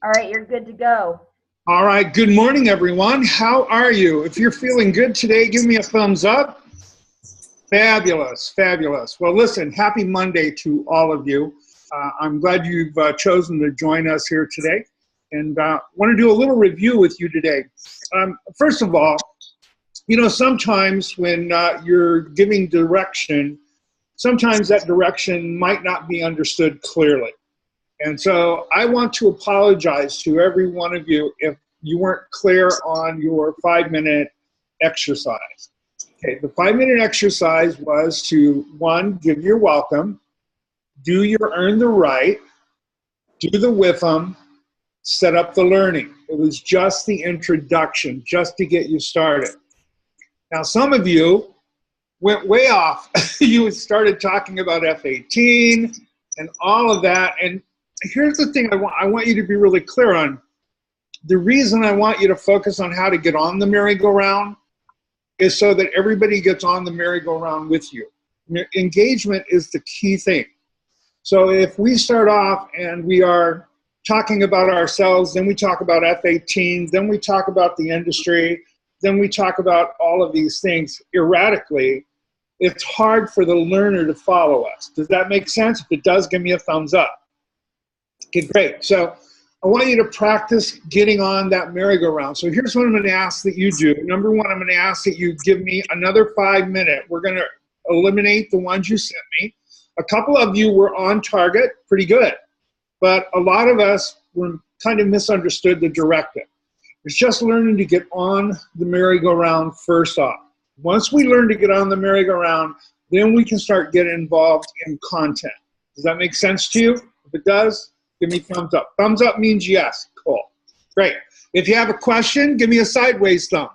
All right, you're good to go. All right, good morning, everyone. How are you? If you're feeling good today, give me a thumbs up. Fabulous, fabulous. Well, listen, happy Monday to all of you. I'm glad you've chosen to join us here today, and want to do a little review with you today. First of all, you know, sometimes when you're giving direction, sometimes that direction might not be understood clearly. And so I want to apologize to every one of you if you weren't clear on your 5-minute exercise. Okay, the 5-minute exercise was to, 1, give your welcome, do your earn the right, do the with them, set up the learning. It was just the introduction, just to get you started. Now, some of you went way off. You started talking about F18 and all of that. And here's the thing I want you to be really clear on. The reason I want you to focus on how to get on the merry-go-round is so that everybody gets on the merry-go-round with you. Engagement is the key thing. So if we start off and we are talking about ourselves, then we talk about F18, then we talk about the industry, then we talk about all of these things erratically, it's hard for the learner to follow us. Does that make sense? If it does, give me a thumbs up. Okay, great. So I want you to practice getting on that merry-go-round. So here's what I'm going to ask that you do. Number 1, I'm going to ask that you give me another 5 minutes. We're going to eliminate the ones you sent me. A couple of you were on target, pretty good. But a lot of us were kind of misunderstood the directive. It's just learning to get on the merry-go-round first off. Once we learn to get on the merry-go-round, then we can start getting involved in content. Does that make sense to you? If it does, give me thumbs up. Thumbs up means yes. Cool. Great. If you have a question, give me a sideways thumb.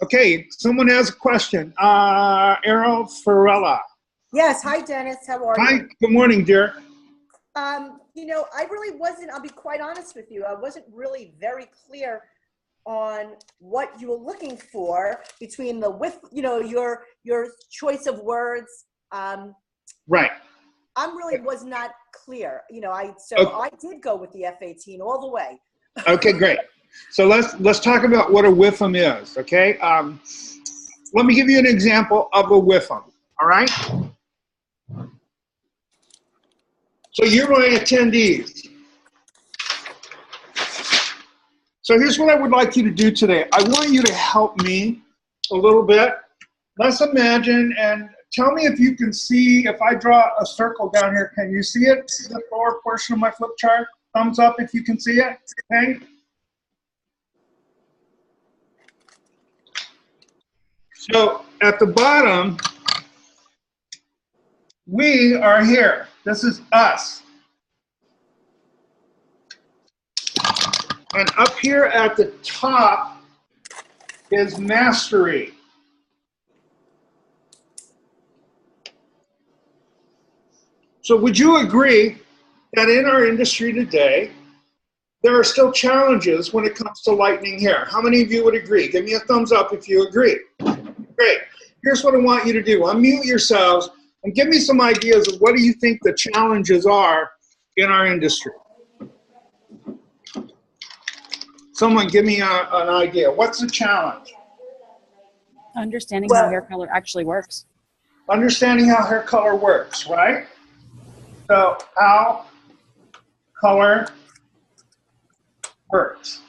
Okay, someone has a question. Errol Farella. Yes, hi Dennis, how are you? Hi, good morning, dear. You know, I really wasn't, I'll be quite honest with you, I wasn't really very clear on what you were looking for between the with, you know, your choice of words. Right. I really was not clear, you know, I did go with the F18 all the way. Okay, great. So let's talk about what a WIFM is, okay? Let me give you an example of a WIFM, all right? So you're my attendees. So here's what I would like you to do today. I want you to help me a little bit. Let's imagine, and tell me if you can see, if I draw a circle down here, can you see it? See the lower portion of my flip chart? Thumbs up if you can see it, okay? So at the bottom, we are here. This is us. And up here at the top is mastery. So would you agree that in our industry today, there are still challenges when it comes to lightning hair? How many of you would agree? Give me a thumbs up if you agree. Great. Here's what I want you to do. Unmute yourselves and give me some ideas of what do you think the challenges are in our industry. Someone give me an idea. What's the challenge? Understanding how hair color actually works. Understanding how hair color works, right? So how color works.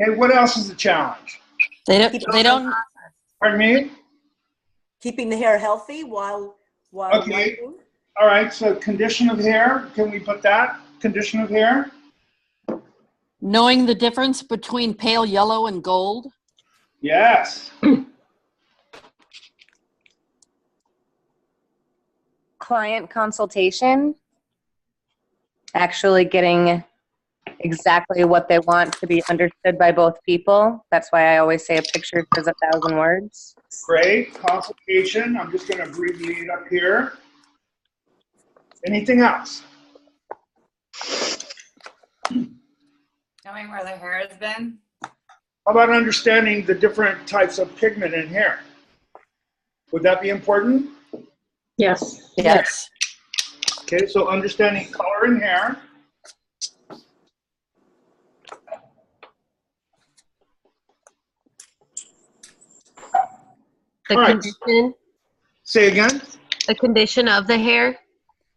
Okay, what else is the challenge? They don't. Pardon me? Keeping the hair healthy while Okay. lightning. All right, so condition of hair. Can we put that? Condition of hair? Knowing the difference between pale yellow and gold. Yes. Client consultation, actually getting exactly what they want to be understood by both people. That's why I always say a picture says 1,000 words. Great. Consultation. I'm just going to abbreviate up here. Anything else? Knowing where the hair has been. How about understanding the different types of pigment in hair? Would that be important? Yes. Yes. Okay, so understanding color in hair. The All right. condition, Say again. the condition of the hair.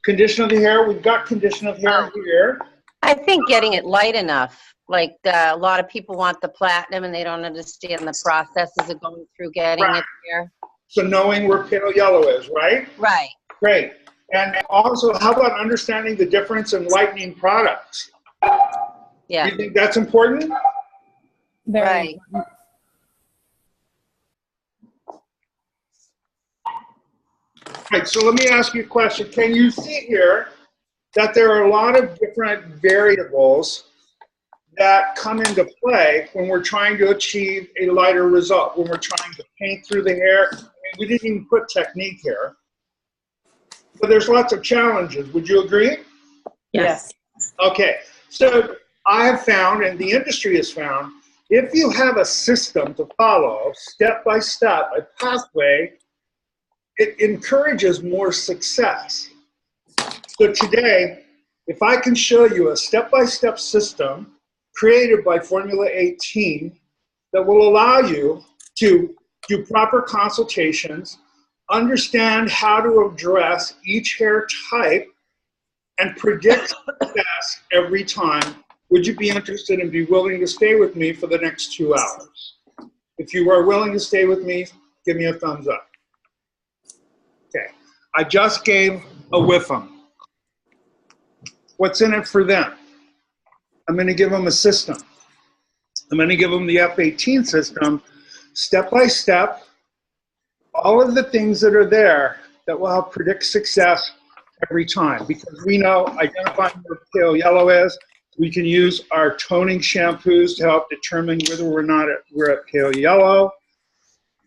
Condition of the hair. We've got condition of hair here. I think getting it light enough. Like a lot of people want the platinum and they don't understand the processes of going through getting it there. So knowing where pale yellow is, right? Right. Great. And also, how about understanding the difference in lightening products? Yeah. You think that's important? Right. Right, so let me ask you a question. Can you see here that there are a lot of different variables that come into play when we're trying to achieve a lighter result, when we're trying to paint through the hair? I mean, we didn't even put technique here. But there's lots of challenges. Would you agree? Yes. Okay, so I have found, and the industry has found, if you have a system to follow, step by step, a pathway, it encourages more success. So today, if I can show you a step-by-step system created by Formula 18 that will allow you to do proper consultations, understand how to address each hair type, and predict success every time, would you be interested and be willing to stay with me for the next 2 hours? If you are willing to stay with me, give me a thumbs up. Okay, I just gave a WIFM. What's in it for them? I'm going to give them a system. I'm going to give them the F18 system, step by step, all of the things that are there that will help predict success every time. Because we know identifying where pale yellow is, we can use our toning shampoos to help determine whether we're at pale yellow.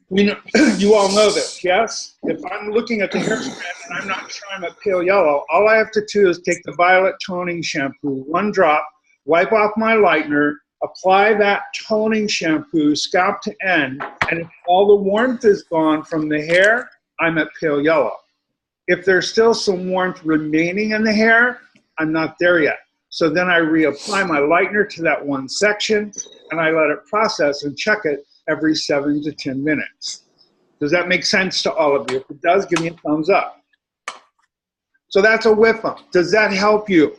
We know, you all know this, yes? If I'm looking at the hair strand and I'm not sure I'm at pale yellow, all I have to do is take the violet toning shampoo, 1 drop, wipe off my lightener, apply that toning shampoo scalp to end, and if all the warmth is gone from the hair, I'm at pale yellow. If there's still some warmth remaining in the hair, I'm not there yet. So then I reapply my lightener to that one section, and I let it process and check it every 7 to 10 minutes. Does that make sense to all of you? If it does, give me a thumbs up. So that's a WIFM. Does that help you?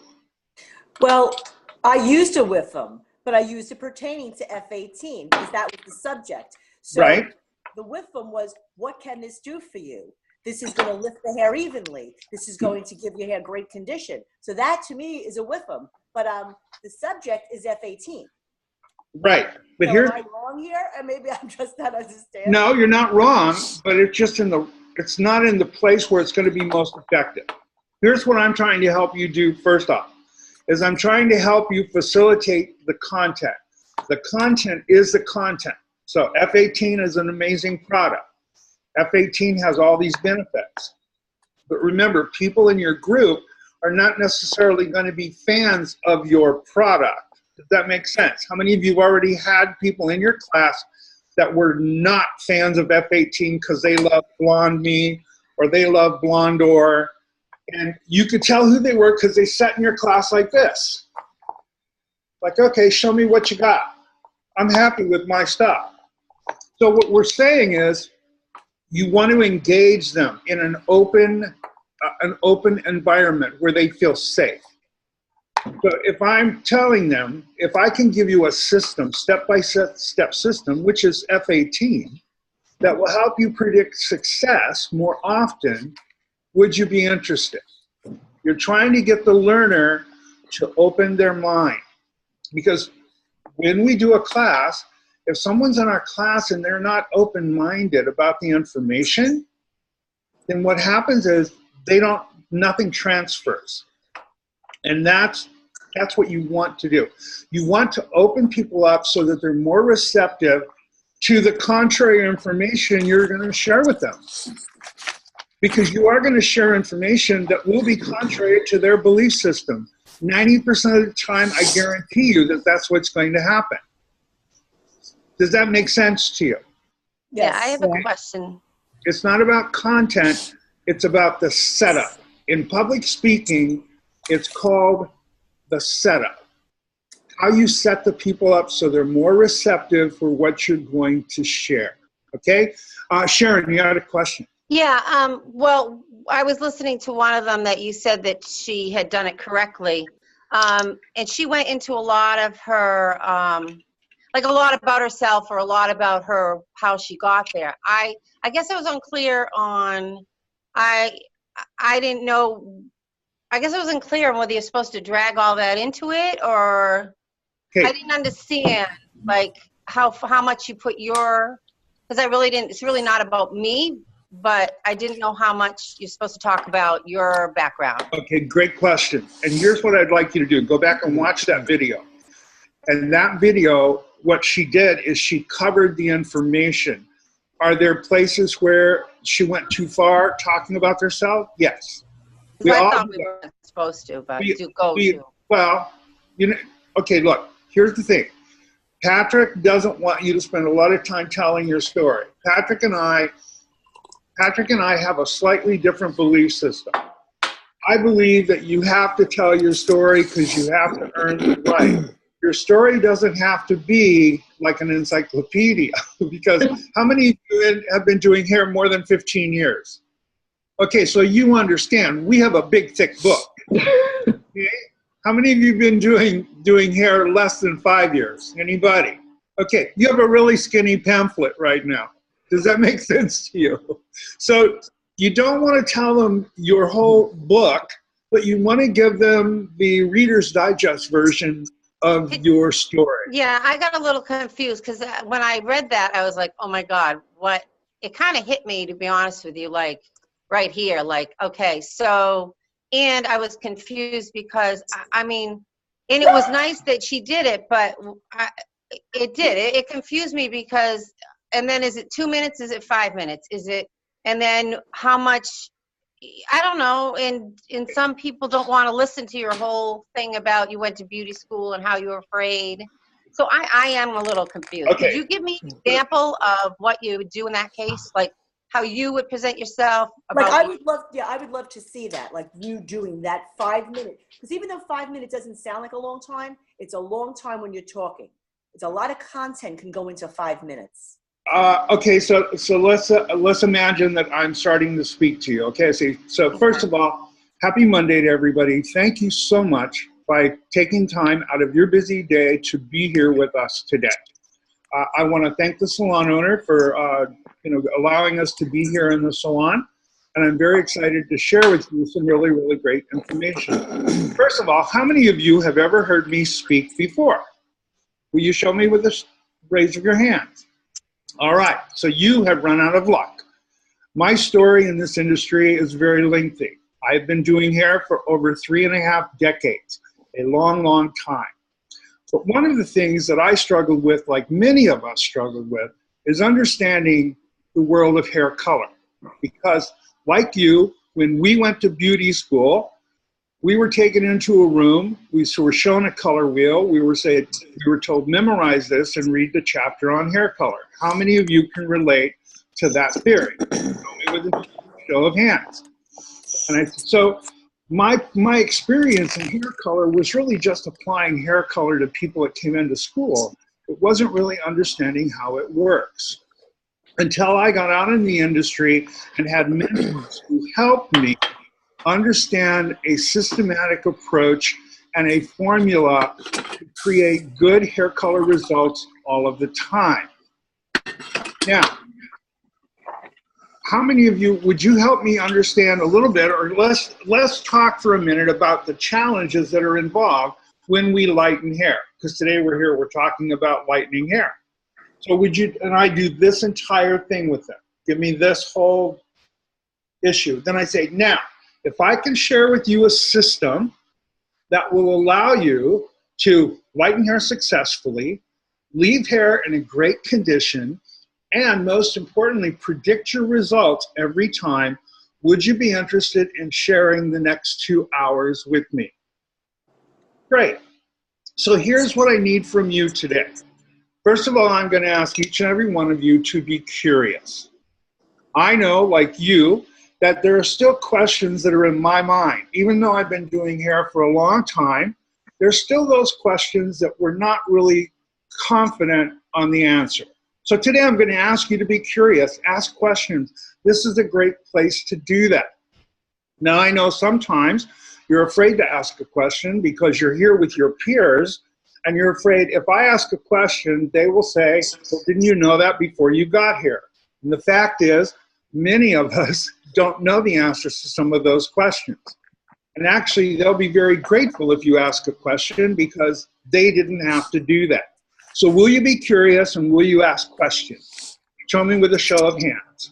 Well, I used a WIFM, but I used it pertaining to F18 because that was the subject. So Right. the WIFM was, what can this do for you? This is going to lift the hair evenly. This is going to give your hair great condition. So that to me is a WIFM, but the subject is F18. Right. But So here, am I wrong here? And maybe I'm just not understanding. no, you're not wrong, but it's just it's not in the place where it's going to be most effective. Here's what I'm trying to help you do first off, is I'm trying to help you facilitate the content. The content is the content. So F18 is an amazing product. F18 has all these benefits. But remember, people in your group are not necessarily going to be fans of your product. Does that make sense? How many of you already had people in your class that were not fans of F18 because they love Blonde Me or they love Blondor? And you could tell who they were because they sat in your class like this. Like, okay, show me what you got. I'm happy with my stuff. So what we're saying is you want to engage them in an open environment where they feel safe. So if I'm telling them, if I can give you a system, step-by-step system, which is F18, that will help you predict success more often, would you be interested? You're trying to get the learner to open their mind. Because when we do a class, if someone's in our class and they're not open-minded about the information, then what happens is nothing transfers. And that's what you want to do. You want to open people up so that they're more receptive to the contrary information you're going to share with them. Because you are going to share information that will be contrary to their belief system. 90% of the time, I guarantee you that that's what's going to happen. Does that make sense to you? Yes. Yeah, I have a question. It's not about content, it's about the setup. In public speaking, it's called the setup. How you set the people up so they're more receptive for what you're going to share. Okay? Sharon, you had a question. Yeah, well, I was listening to one of them that you said that she had done it correctly. And she went into a lot of her, like a lot about herself or a lot about her, how she got there. I guess I was unclear on, I didn't know, I guess I was unclear on whether you're supposed to drag all that into it or I Okay, didn't understand like how much you put your, because I really didn't, it's really not about me, but I didn't know how much you're supposed to talk about your background. okay, great question. And here's what I'd like you to do. Go back and watch that video. And that video, what she did is she covered the information. Are there places where she went too far talking about herself? Yes. We I all thought do we that. weren't supposed to, but We- do go we- to. Well, you know, okay, look, here's the thing. Patrick doesn't want you to spend a lot of time telling your story. Patrick and I have a slightly different belief system. I believe that you have to tell your story because you have to earn the right. Your story doesn't have to be like an encyclopedia because how many of you have been doing hair more than 15 years? Okay, so you understand, we have a big, thick book. Okay? How many of you have been doing hair less than 5 years? Anybody? Okay, you have a really skinny pamphlet right now. Does that make sense to you? So you don't want to tell them your whole book, but you want to give them the Reader's Digest version of your story. Yeah, I got a little confused because when I read that, I was like, oh my God, what? It kind of hit me, to be honest with you, like right here, like, okay, so, and I was confused because, I mean, and it was nice that she did it, but it confused me because, and then is it 2 minutes? Is it 5 minutes? Is it, and then how much, I don't know, and some people don't want to listen to your whole thing about you went to beauty school and how you were afraid. So I am a little confused. Okay. Could you give me an example of what you would do in that case? Like how you would present yourself? Like About I would love to see that, like you doing that 5 minutes. Because even though 5 minutes doesn't sound like a long time, it's a long time when you're talking. It's a lot of content can go into 5 minutes. Okay, so let's imagine that I'm starting to speak to you. Okay, so first of all, happy Monday to everybody. Thank you so much by taking time out of your busy day to be here with us today. I want to thank the salon owner for allowing us to be here in the salon, and I'm very excited to share with you some really, really great information. First of all, how many of you have ever heard me speak before? Will you show me with a raise of your hands? All right, so you have run out of luck. My story in this industry is very lengthy. I've been doing hair for over 3.5 decades, a long, long time. But one of the things that I struggled with, like many of us struggled with, is understanding the world of hair color. Because like you, when we went to beauty school, we were taken into a room, we were shown a color wheel, we were told memorize this and read the chapter on hair color. How many of you can relate to that theory? Show me with a show of hands. And so my experience in hair color was really just applying hair color to people that came into school. It wasn't really understanding how it works. Until I got out in the industry and had mentors who helped me understand a systematic approach and a formula to create good hair color results all of the time. Now, how many of you, would you help me understand a little bit, or let's talk for a minute about the challenges that are involved when we lighten hair? Because today we're talking about lightening hair. So would you, and I do this entire thing with them. Give me this whole issue. Then I say, now, if I can share with you a system that will allow you to lighten hair successfully, leave hair in a great condition, and most importantly, predict your results every time, would you be interested in sharing the next 2 hours with me? Great. So here's what I need from you today. First of all, I'm going to ask each and every one of you to be curious. I know, like you, that there are still questions that are in my mind. Even though I've been doing hair for a long time, there's still those questions that we're not really confident on the answer. So today I'm going to ask you to be curious, ask questions. This is a great place to do that. Now, I know sometimes you're afraid to ask a question because you're here with your peers, and you're afraid if I ask a question, they will say, well, didn't you know that before you got here? And the fact is, many of us don't know the answers to some of those questions. And actually, they'll be very grateful if you ask a question because they didn't have to do that. So will you be curious and will you ask questions? Show me with a show of hands.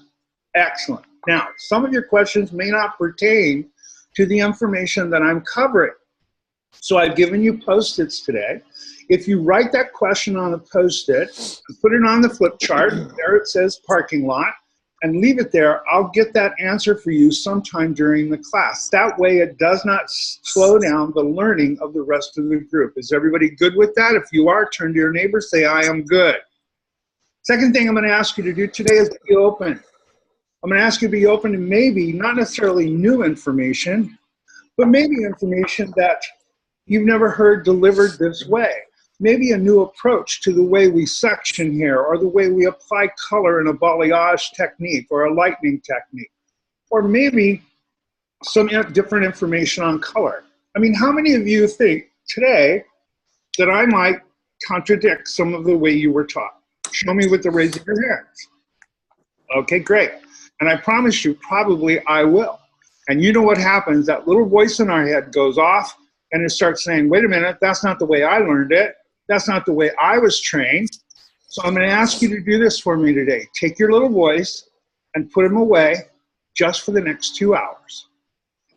Excellent. Now, some of your questions may not pertain to the information that I'm covering. So I've given you Post-its today. If you write that question on a Post-it, put it on the flip chart, there it says parking lot, and leave it there, I'll get that answer for you sometime during the class. That way it does not slow down the learning of the rest of the group. Is everybody good with that? If you are, turn to your neighbor, say, I am good. Second thing I'm going to ask you to do today is be open. I'm going to ask you to be open to maybe, not necessarily new information, but maybe information that you've never heard delivered this way. Maybe a new approach to the way we section hair, or the way we apply color in a balayage technique or a lightning technique. Or maybe some different information on color. I mean, how many of you think today that I might contradict some of the way you were taught? Show me with the raise of your hands. Okay, great. And I promise you, probably I will. And you know what happens? That little voice in our head goes off and it starts saying, wait a minute, that's not the way I learned it. That's not the way I was trained. So I'm going to ask you to do this for me today. Take your little voice and put them away just for the next 2 hours.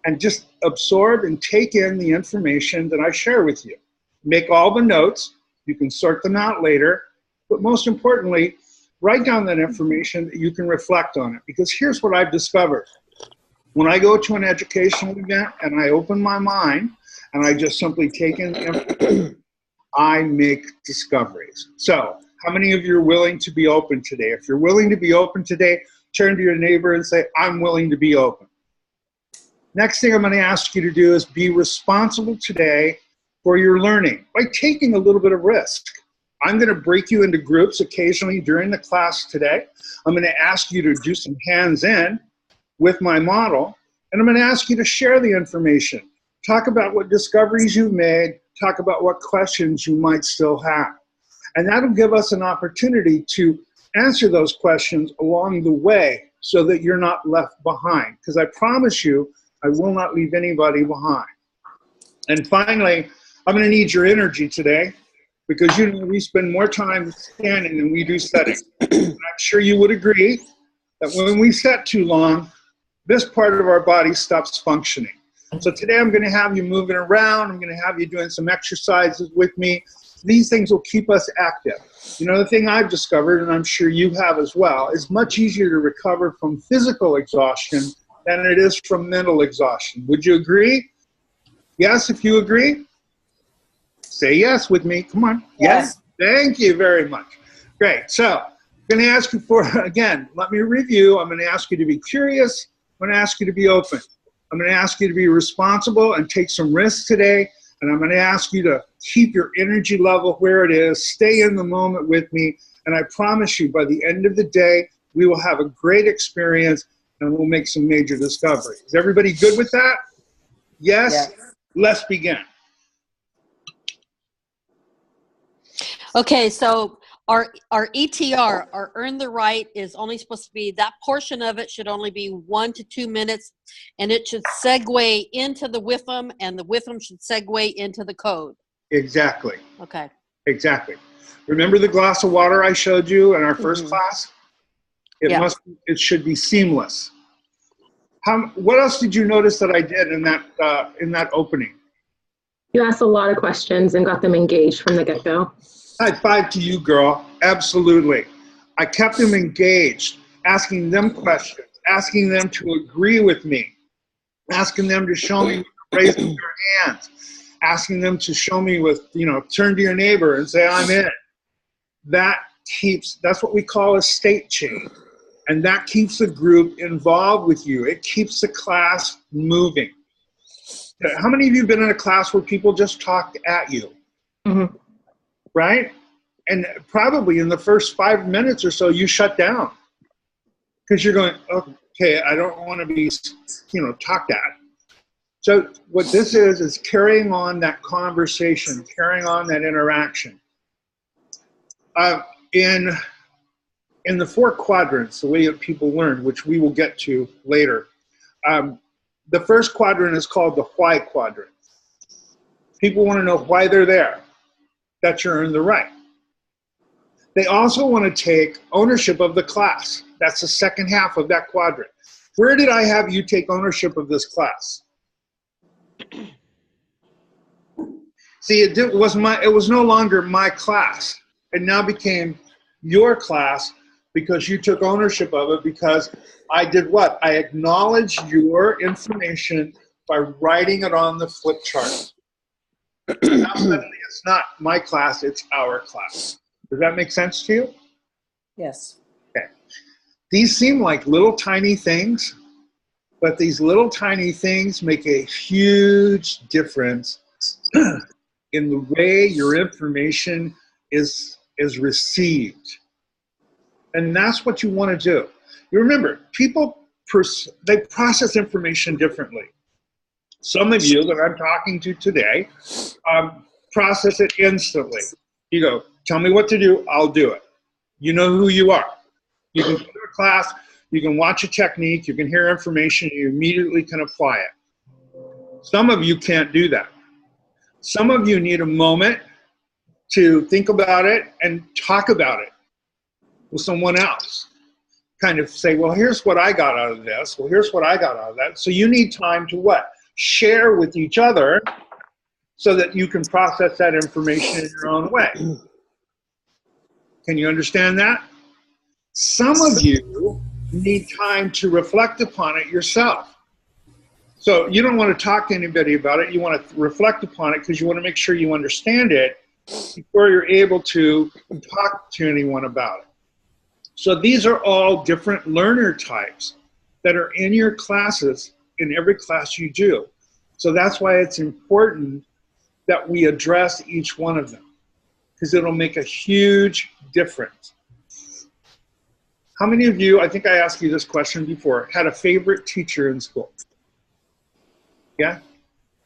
And just absorb and take in the information that I share with you. Make all the notes. You can sort them out later. But most importantly, write down that information that you can reflect on it. Because here's what I've discovered. When I go to an educational event and I open my mind and I just simply take in the information, I make discoveries. So how many of you are willing to be open today? If you're willing to be open today, turn to your neighbor and say, I'm willing to be open. Next thing I'm going to ask you to do is be responsible today for your learning by taking a little bit of risk. I'm going to break you into groups occasionally during the class today. I'm going to ask you to do some hands-in with my model, and I'm going to ask you to share the information. Talk about what discoveries you've made, talk about what questions you might still have. And that'll give us an opportunity to answer those questions along the way so that you're not left behind. Because I promise you, I will not leave anybody behind. And finally, I'm going to need your energy today because you know we spend more time standing than we do sitting. I'm sure you would agree that when we sit too long, this part of our body stops functioning. So today I'm going to have you moving around. I'm going to have you doing some exercises with me. These things will keep us active. You know, the thing I've discovered, and I'm sure you have as well, is much easier to recover from physical exhaustion than it is from mental exhaustion. Would you agree? Yes, if you agree? Say yes with me. Come on. Yes. Thank you very much. Great. So I'm going to ask you for, again, let me review. I'm going to ask you to be curious. I'm going to ask you to be open. I'm going to ask you to be responsible and take some risks today. And I'm going to ask you to keep your energy level where it is. Stay in the moment with me. And I promise you, by the end of the day, we will have a great experience and we'll make some major discoveries. Is everybody good with that? Yes? Yes. Let's begin. Okay, so our ETR, our earn the right, is only supposed to be, that portion of it should only be 1 to 2 minutes, and it should segue into the WIFM, and the WIFM should segue into the code. Exactly. Okay. Exactly. Remember the glass of water I showed you in our first class? It should be seamless. What else did you notice that I did in that opening? You asked a lot of questions and got them engaged from the get-go. High five to you, girl. Absolutely. I kept them engaged, asking them questions, asking them to agree with me, asking them to show me raising their hands, asking them to show me with, turn to your neighbor and say, I'm in. That's what we call a state change. And that keeps the group involved with you. It keeps the class moving. How many of you have been in a class where people just talked at you? Mm-hmm. Right? And probably in the first 5 minutes or so, you shut down because you're going, okay, I don't want to be, talked at. So what this is carrying on that conversation, carrying on that interaction. In the 4 quadrants, the way that people learn, which we will get to later, the first quadrant is called the why quadrant. People want to know why they're there. That you earn the right. They also want to take ownership of the class. That's the second half of that quadrant. Where did I have you take ownership of this class? See, it was no longer my class. It now became your class because you took ownership of it, because I did what? I acknowledged your information by writing it on the flip chart. Now suddenly it's not my class, it's our class. Does that make sense to you? Yes. Okay. These seem like little tiny things, but these little tiny things make a huge difference in the way your information is received. And that's what you want to do. You remember, people, they process information differently. Some of you that I'm talking to today process it instantly. You go, tell me what to do, I'll do it. You know who you are. You can go to a class, you can watch a technique, you can hear information, you immediately can apply it. Some of you can't do that. Some of you need a moment to think about it and talk about it with someone else. Kind of say, well, here's what I got out of this. Well, here's what I got out of that. So you need time to what? Share with each other so that you can process that information in your own way. Can you understand that? Some of you need time to reflect upon it yourself. So you don't want to talk to anybody about it. You want to reflect upon it because you want to make sure you understand it before you're able to talk to anyone about it. So these are all different learner types that are in your classes, in every class you do. So that's why it's important that we address each one of them, because it'll make a huge difference. How many of you, I think I asked you this question before, had a favorite teacher in school? Yeah?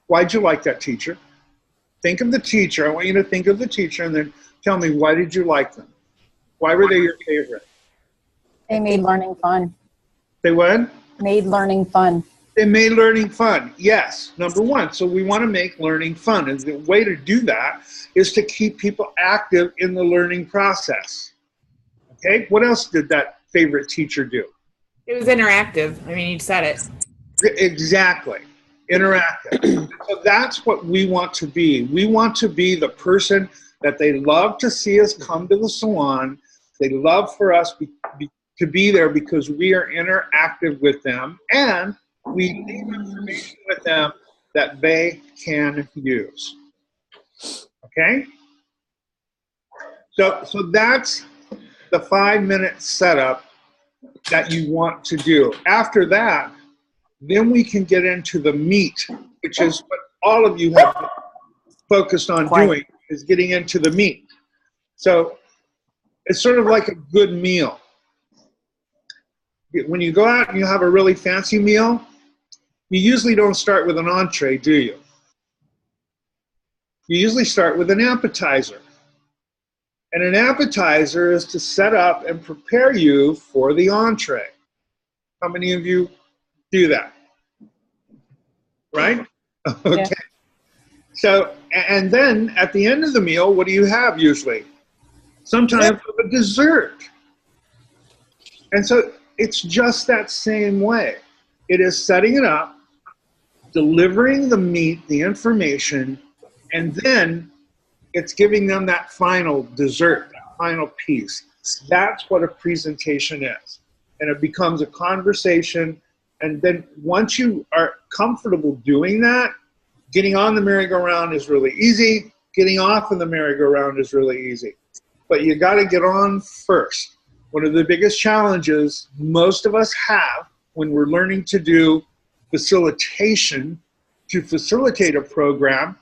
Why'd you like that teacher? Think of the teacher. I want you to think of the teacher and then tell me, why did you like them? Why were they your favorite? They made learning fun. They what? Made learning fun. They made learning fun. Yes, number one. So we want to make learning fun. And the way to do that is to keep people active in the learning process. Okay? What else did that favorite teacher do? It was interactive. I mean, you said it. Exactly. Interactive. So that's what we want to be. We want to be the person that they love to see us come to the salon. They love for us to be there because we are interactive with them, and we leave information with them that they can use. Okay? So that's the 5-minute setup that you want to do. After that, then we can get into the meat, which is what all of you have focused on doing, is getting into the meat. So it's sort of like a good meal. When you go out and you have a really fancy meal, you usually don't start with an entree, do you? You usually start with an appetizer. And an appetizer is to set up and prepare you for the entree. How many of you do that? Right? Okay. Yeah. So, and then at the end of the meal, what do you have usually? Sometimes a dessert. And so it's just that same way. It is setting it up, delivering the meat, the information, and then it's giving them that final dessert, that final piece. That's what a presentation is. And it becomes a conversation. And then once you are comfortable doing that, getting on the merry-go-round is really easy. Getting off of the merry-go-round is really easy. But you got to get on first. One of the biggest challenges most of us have when we're learning to do facilitation, to facilitate a program,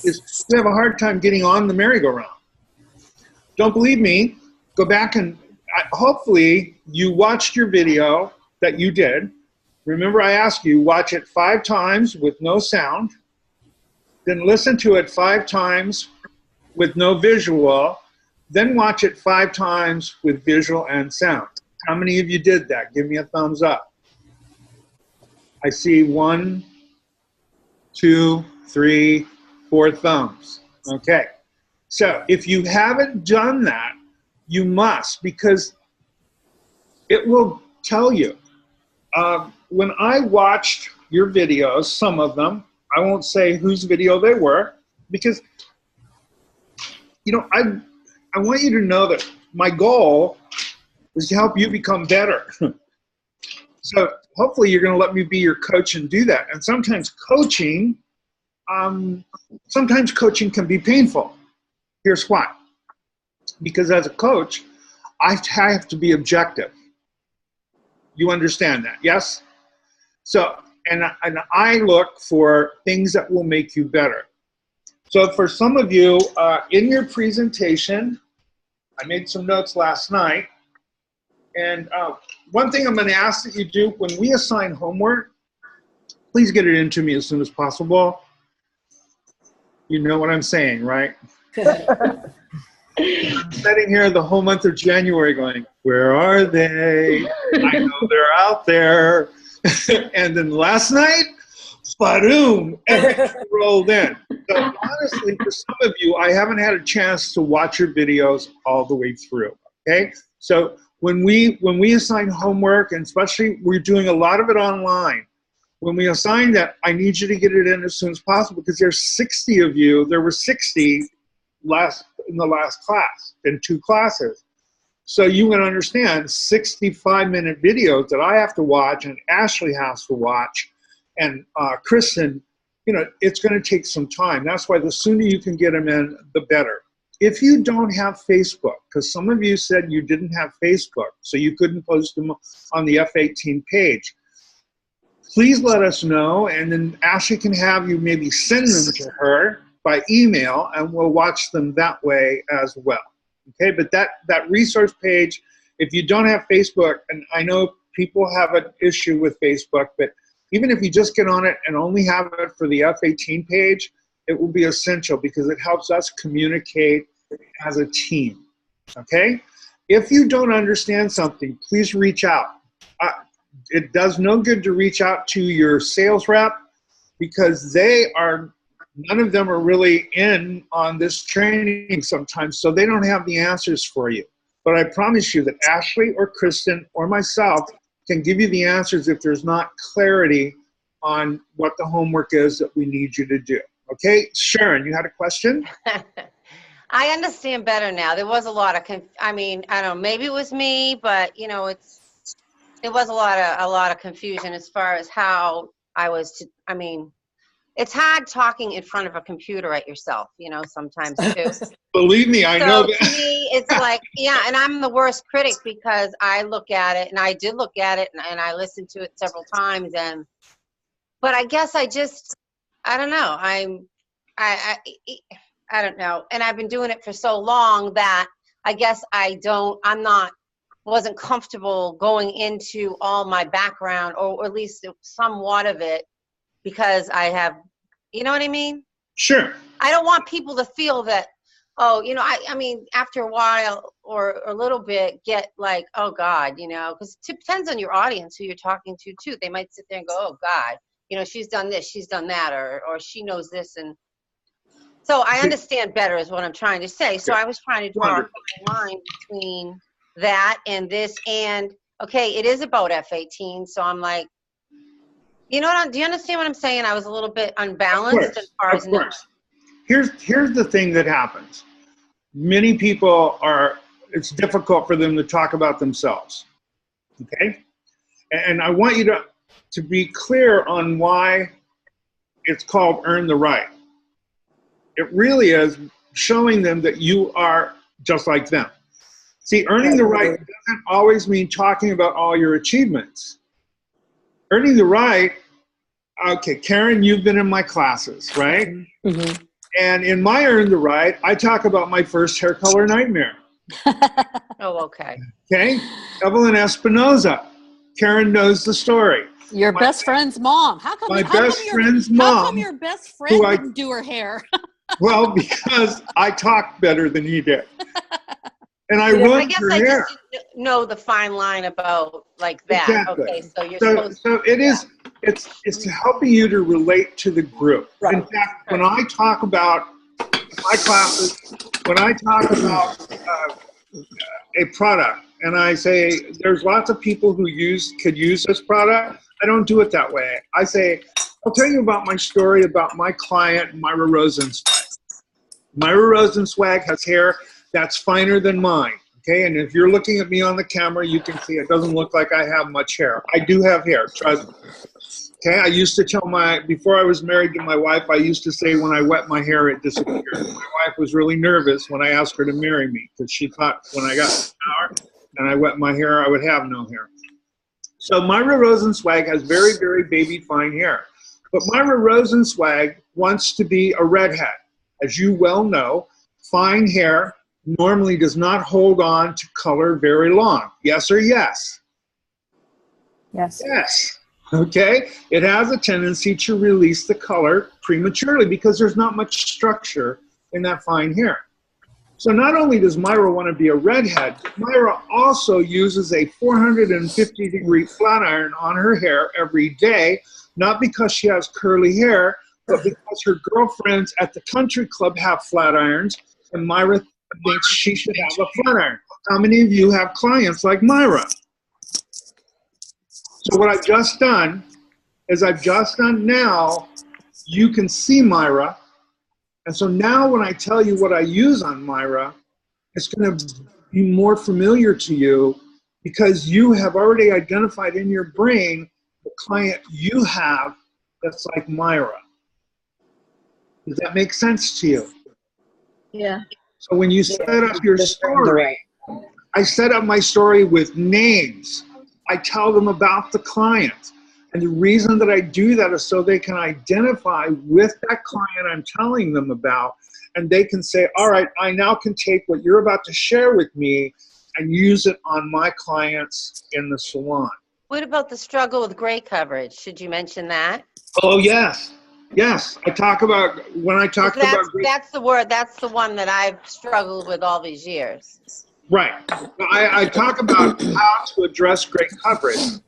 is we have a hard time getting on the merry-go-round. Don't believe me? Go back and hopefully you watched your video that you did. Remember, I asked you, watch it 5 times with no sound, then listen to it 5 times with no visual, then watch it 5 times with visual and sound. How many of you did that? Give me a thumbs up. I see 1, 2, 3, 4 thumbs. Okay. So if you haven't done that, you must, because it will tell you. When I watched your videos, some of them, I won't say whose video they were, because, you know, I want you to know that my goal is to help you become better. So hopefully you're going to let me be your coach and do that. And sometimes coaching can be painful. Here's why. Because as a coach, I have to be objective. You understand that, yes? So, and I look for things that will make you better. So for some of you, in your presentation, I made some notes last night. And one thing I'm going to ask that you do when we assign homework, please get it into me as soon as possible. You know what I'm saying, right? I'm sitting here the whole month of January going, where are they? I know they're out there. And then last night, boom, everything rolled in. So honestly, for some of you, I haven't had a chance to watch your videos all the way through, okay? So when we assign homework, and especially we're doing a lot of it online, when we assign that, I need you to get it in as soon as possible, because there's 60 of you. There were 60 in the last class, in 2 classes. So you can understand 65-minute videos that I have to watch and Ashley has to watch, and Kristen, you know, it's going to take some time. That's why the sooner you can get them in, the better. If you don't have Facebook, because some of you said you didn't have Facebook, so you couldn't post them on the F18 page, please let us know, and then Ashley can have you maybe send them to her by email, and we'll watch them that way as well. Okay, but that resource page, if you don't have Facebook, and I know people have an issue with Facebook, but even if you just get on it and only have it for the F18 page, it will be essential because it helps us communicate as a team. Okay? If you don't understand something, please reach out. It does no good to reach out to your sales rep because none of them are really in on this training sometimes, so they don't have the answers for you. But I promise you that Ashley or Kristen or myself can give you the answers if there's not clarity on what the homework is that we need you to do. Okay, Sharon, you had a question? I understand better now. There was a lot of, I don't know, maybe it was me, but you know, it was a lot of confusion as far as how I was to, it's hard talking in front of a computer at yourself, you know, sometimes too. Believe me, I know that. To me, it's like, yeah, and I'm the worst critic because I look at it, and I did look at it, and I listened to it several times, but I guess I don't know. I don't know. And I've been doing it for so long that I guess wasn't comfortable going into all my background, or at least somewhat of it, because I have, you know what I mean? Sure. I don't want people to feel that, oh, you know, I mean, after a while or a little bit, get like, oh God, you know, because it depends on your audience who you're talking to too. They might sit there and go, oh God, you know, she's done this, she's done that, or she knows this. And so I understand better is what I'm trying to say. So I was trying to draw a line between that and this, and okay, it is about F18. So I'm like, you know what? Do you understand what I'm saying? I was a little bit unbalanced as far as numbers. Here's the thing that happens. Many people it's difficult for them to talk about themselves. Okay? And I want you to be clear on why it's called Earn the Right. It really is showing them that you are just like them. See, earning the right doesn't always mean talking about all your achievements. Earning the right, okay, Karen, you've been in my classes, right? Mm-hmm. And in my Earn the Right, I talk about my first hair color nightmare. Oh, okay. Okay? Evelyn Espinoza. Karen knows the story. Your best friend's mom. How come? My how come best your, friend's How come mom, your best friend who I- didn't do her hair? Well, because I talked better than he did. And I I ruined guess her I hair. just didn't know the fine line about like that. Exactly. Okay, so you're So, supposed so it is, it's helping you to relate to the group. Right. In fact, when I talk about my classes, when I talk about a product and I say there's lots of people who could use this product, I don't do it that way. I say, I'll tell you about my story about my client, Myra Rosenzweig. Myra Rosenzweig has hair that's finer than mine. Okay, and if you're looking at me on the camera, you can see it doesn't look like I have much hair. I do have hair, trust me. Okay, I used to tell before I was married to my wife, I used to say when I wet my hair, it disappeared. My wife was really nervous when I asked her to marry me because she thought when I got in the shower and I wet my hair, I would have no hair. So Myra Rosenzweig has very, very baby fine hair. But Myra Rosenzweig wants to be a redhead. As you well know, fine hair normally does not hold on to color very long. Yes or yes? Yes. Yes. Okay? It has a tendency to release the color prematurely because there's not much structure in that fine hair. So not only does Myra want to be a redhead, Myra also uses a 450-degree flat iron on her hair every day, not because she has curly hair, but because her girlfriends at the country club have flat irons, and Myra thinks she should have a flat iron. How many of you have clients like Myra? So what I've just done is now, you can see Myra. And so now when I tell you what I use on Myra, it's going to be more familiar to you because you have already identified in your brain the client you have that's like Myra. Does that make sense to you? Yeah. So when you set up your story, I set up my story with names. I tell them about the client. And the reason that I do that is so they can identify with that client I'm telling them about, and they can say, all right, I now can take what you're about to share with me and use it on my clients in the salon. What about the struggle with gray coverage? Should you mention that? Oh, yes. Yes. I talk about, when I talk about... That's the word, that's the one that I've struggled with all these years. Right. I talk about how to address gray coverage,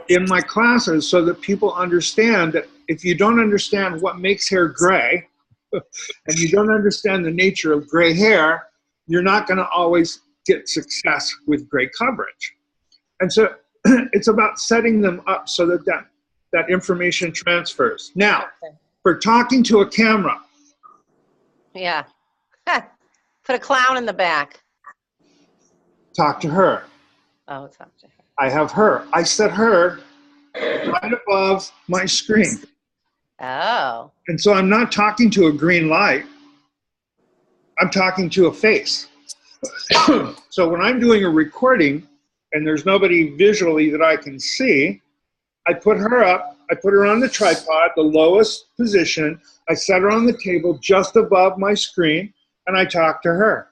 in my classes so that people understand that if you don't understand what makes hair gray and you don't understand the nature of gray hair, you're not going to always get success with gray coverage. And so it's about setting them up so that information transfers. Now, for talking to a camera. Yeah. Put a clown in the back. Talk to her. Oh, talk to her. I have her. I set her right above my screen. Oh. And so I'm not talking to a green light. I'm talking to a face. So when I'm doing a recording and there's nobody visually that I can see, I put her up. I put her on the tripod, the lowest position. I set her on the table just above my screen, and I talk to her.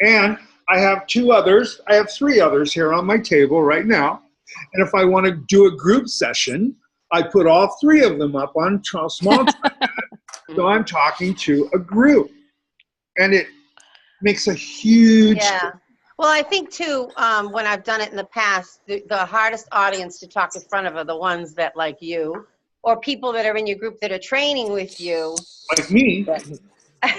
And I have I have three others here on my table right now. And if I want to do a group session, I put all three of them up on small tripod. So I'm talking to a group. And it makes a huge Yeah. Well, I think too, when I've done it in the past, the hardest audience to talk in front of are the ones that like you, or people that are in your group that are training with you. like me.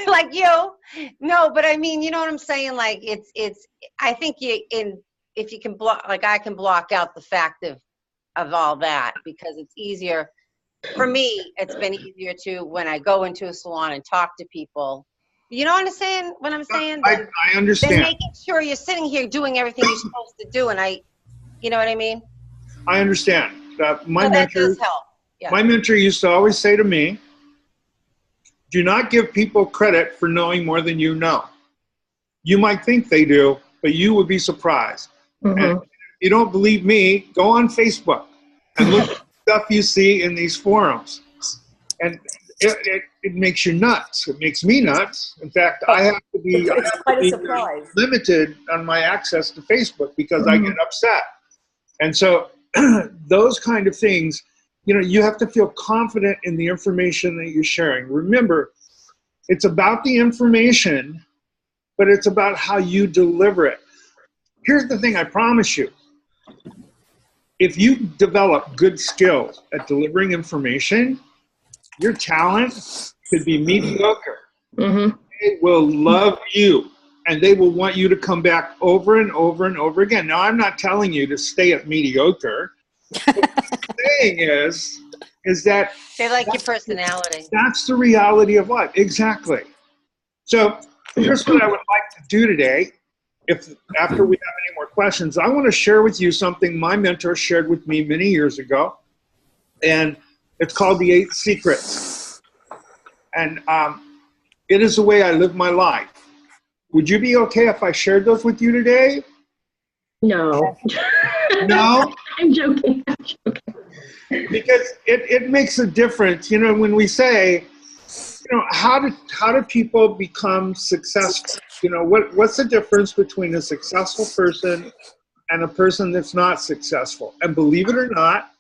Like you. No, but I mean, you know what I'm saying? Like it's I think if you can block, like I can block out the fact of all that because it's easier. For me, it's been easier to when I go into a salon and talk to people. You know what I'm saying? What I'm saying? I understand. Then making sure you're sitting here doing everything you're supposed to do, and you know what I mean? I understand. That does help. Yeah. My mentor used to always say to me, do not give people credit for knowing more than you know. You might think they do, but you would be surprised. Mm-hmm. And if you don't believe me, go on Facebook and look at the stuff you see in these forums. And it makes you nuts. It makes me nuts. In fact, I have to be, It's quite a surprise. limited on my access to Facebook because I get upset. And so those kind of things, you have to feel confident in the information that you're sharing. Remember, it's about the information, but it's about how you deliver it. Here's the thing, I promise you. If you develop good skills at delivering information, your talent could be mediocre. They will love you, and they will want you to come back over and over and over again. Now, I'm not telling you to stay at mediocre. What I'm saying is that They like your personality. that's the reality of life. Exactly. So here's what I would like to do today. After we have any more questions, I want to share with you something my mentor shared with me many years ago, and it's called the 8 Secrets. And it is the way I live my life. Would you be okay if I shared those with you today? No. No? I'm joking. Because it makes a difference, when we say, how do people become successful? What's the difference between a successful person and a person that's not successful? And believe it or not,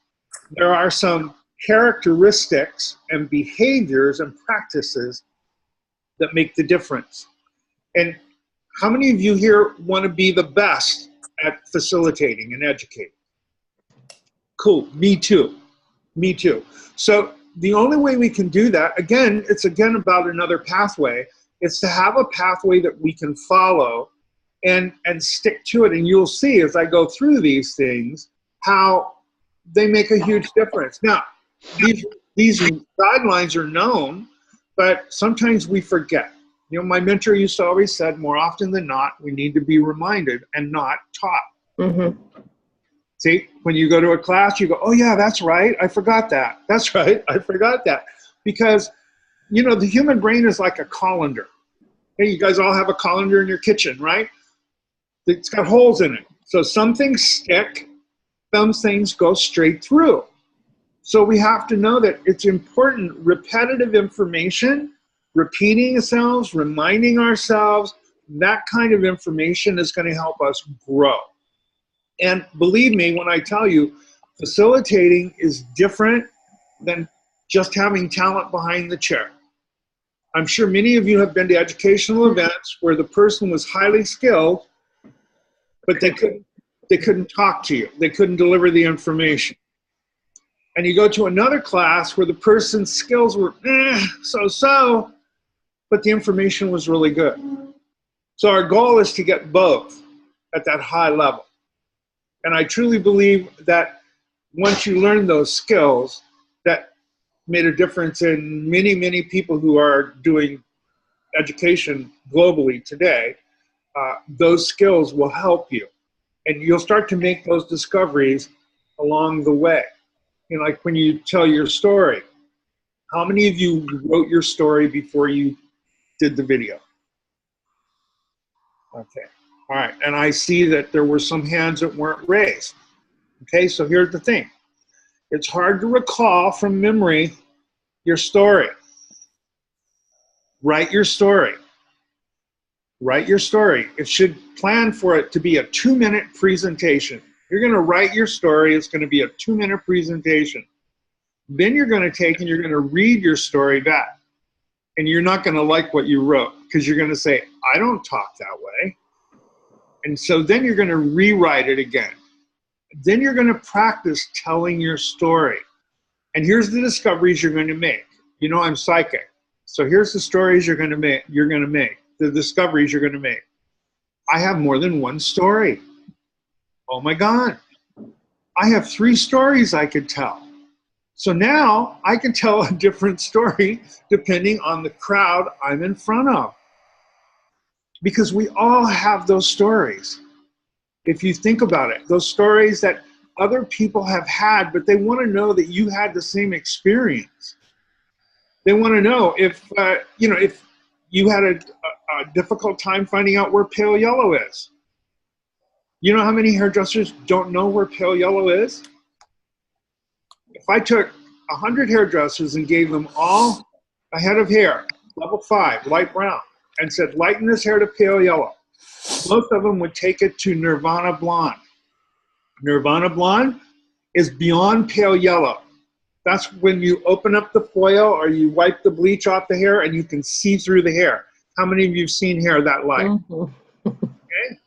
there are some characteristics and behaviors and practices that make the difference. And how many of you here want to be the best at facilitating and educating? Cool, me too. Me too. So the only way we can do that, it's about another pathway. It's to have a pathway that we can follow and stick to it. And you'll see as I go through these things how they make a huge difference. Now, these guidelines are known, but sometimes we forget. My mentor used to always said, more often than not, we need to be reminded and not taught. See, when you go to a class, you go, oh yeah, that's right, I forgot that. That's right, I forgot that. Because, the human brain is like a colander. Hey, you guys all have a colander in your kitchen, right? It's got holes in it. So some things stick, some things go straight through. So we have to know that it's important, repetitive information, repeating ourselves, reminding ourselves, that kind of information is going to help us grow. And believe me when I tell you, facilitating is different than just having talent behind the chair. I'm sure many of you have been to educational events where the person was highly skilled, but they couldn't talk to you. They couldn't deliver the information. And you go to another class where the person's skills were so-so, but the information was really good. So our goal is to get both at that high level. And I truly believe that once you learn those skills, that made a difference in many, many people who are doing education globally today. Those skills will help you. And you'll start to make those discoveries along the way. Like when you tell your story, how many of you wrote your story before you did the video? Okay. All right, and I see that there were some hands that weren't raised. Okay, so here's the thing. It's hard to recall from memory your story. Write your story. Write your story. It should plan for it to be a 2-minute presentation. You're going to write your story. It's going to be a 2-minute presentation. Then you're going to take and you're going to read your story back. And you're not going to like what you wrote because you're going to say, I don't talk that way. And so then you're going to rewrite it again. Then you're going to practice telling your story. And here's the discoveries you're going to make. I'm psychic. So here's the stories you're going to make. The discoveries you're going to make. I have more than one story. Oh my God. I have 3 stories I could tell. So now I can tell a different story depending on the crowd I'm in front of. Because we all have those stories. If you think about it, those stories that other people have had, but they want to know that you had the same experience. They want to know if you had a difficult time finding out where pale yellow is. You know how many hairdressers don't know where pale yellow is? If I took 100 hairdressers and gave them all a head of hair, level 5, light brown, and said, lighten this hair to pale yellow, most of them would take it to Nirvana blonde. Nirvana blonde is beyond pale yellow. That's when you open up the foil or you wipe the bleach off the hair and you can see through the hair. How many of you have seen hair that light? Okay?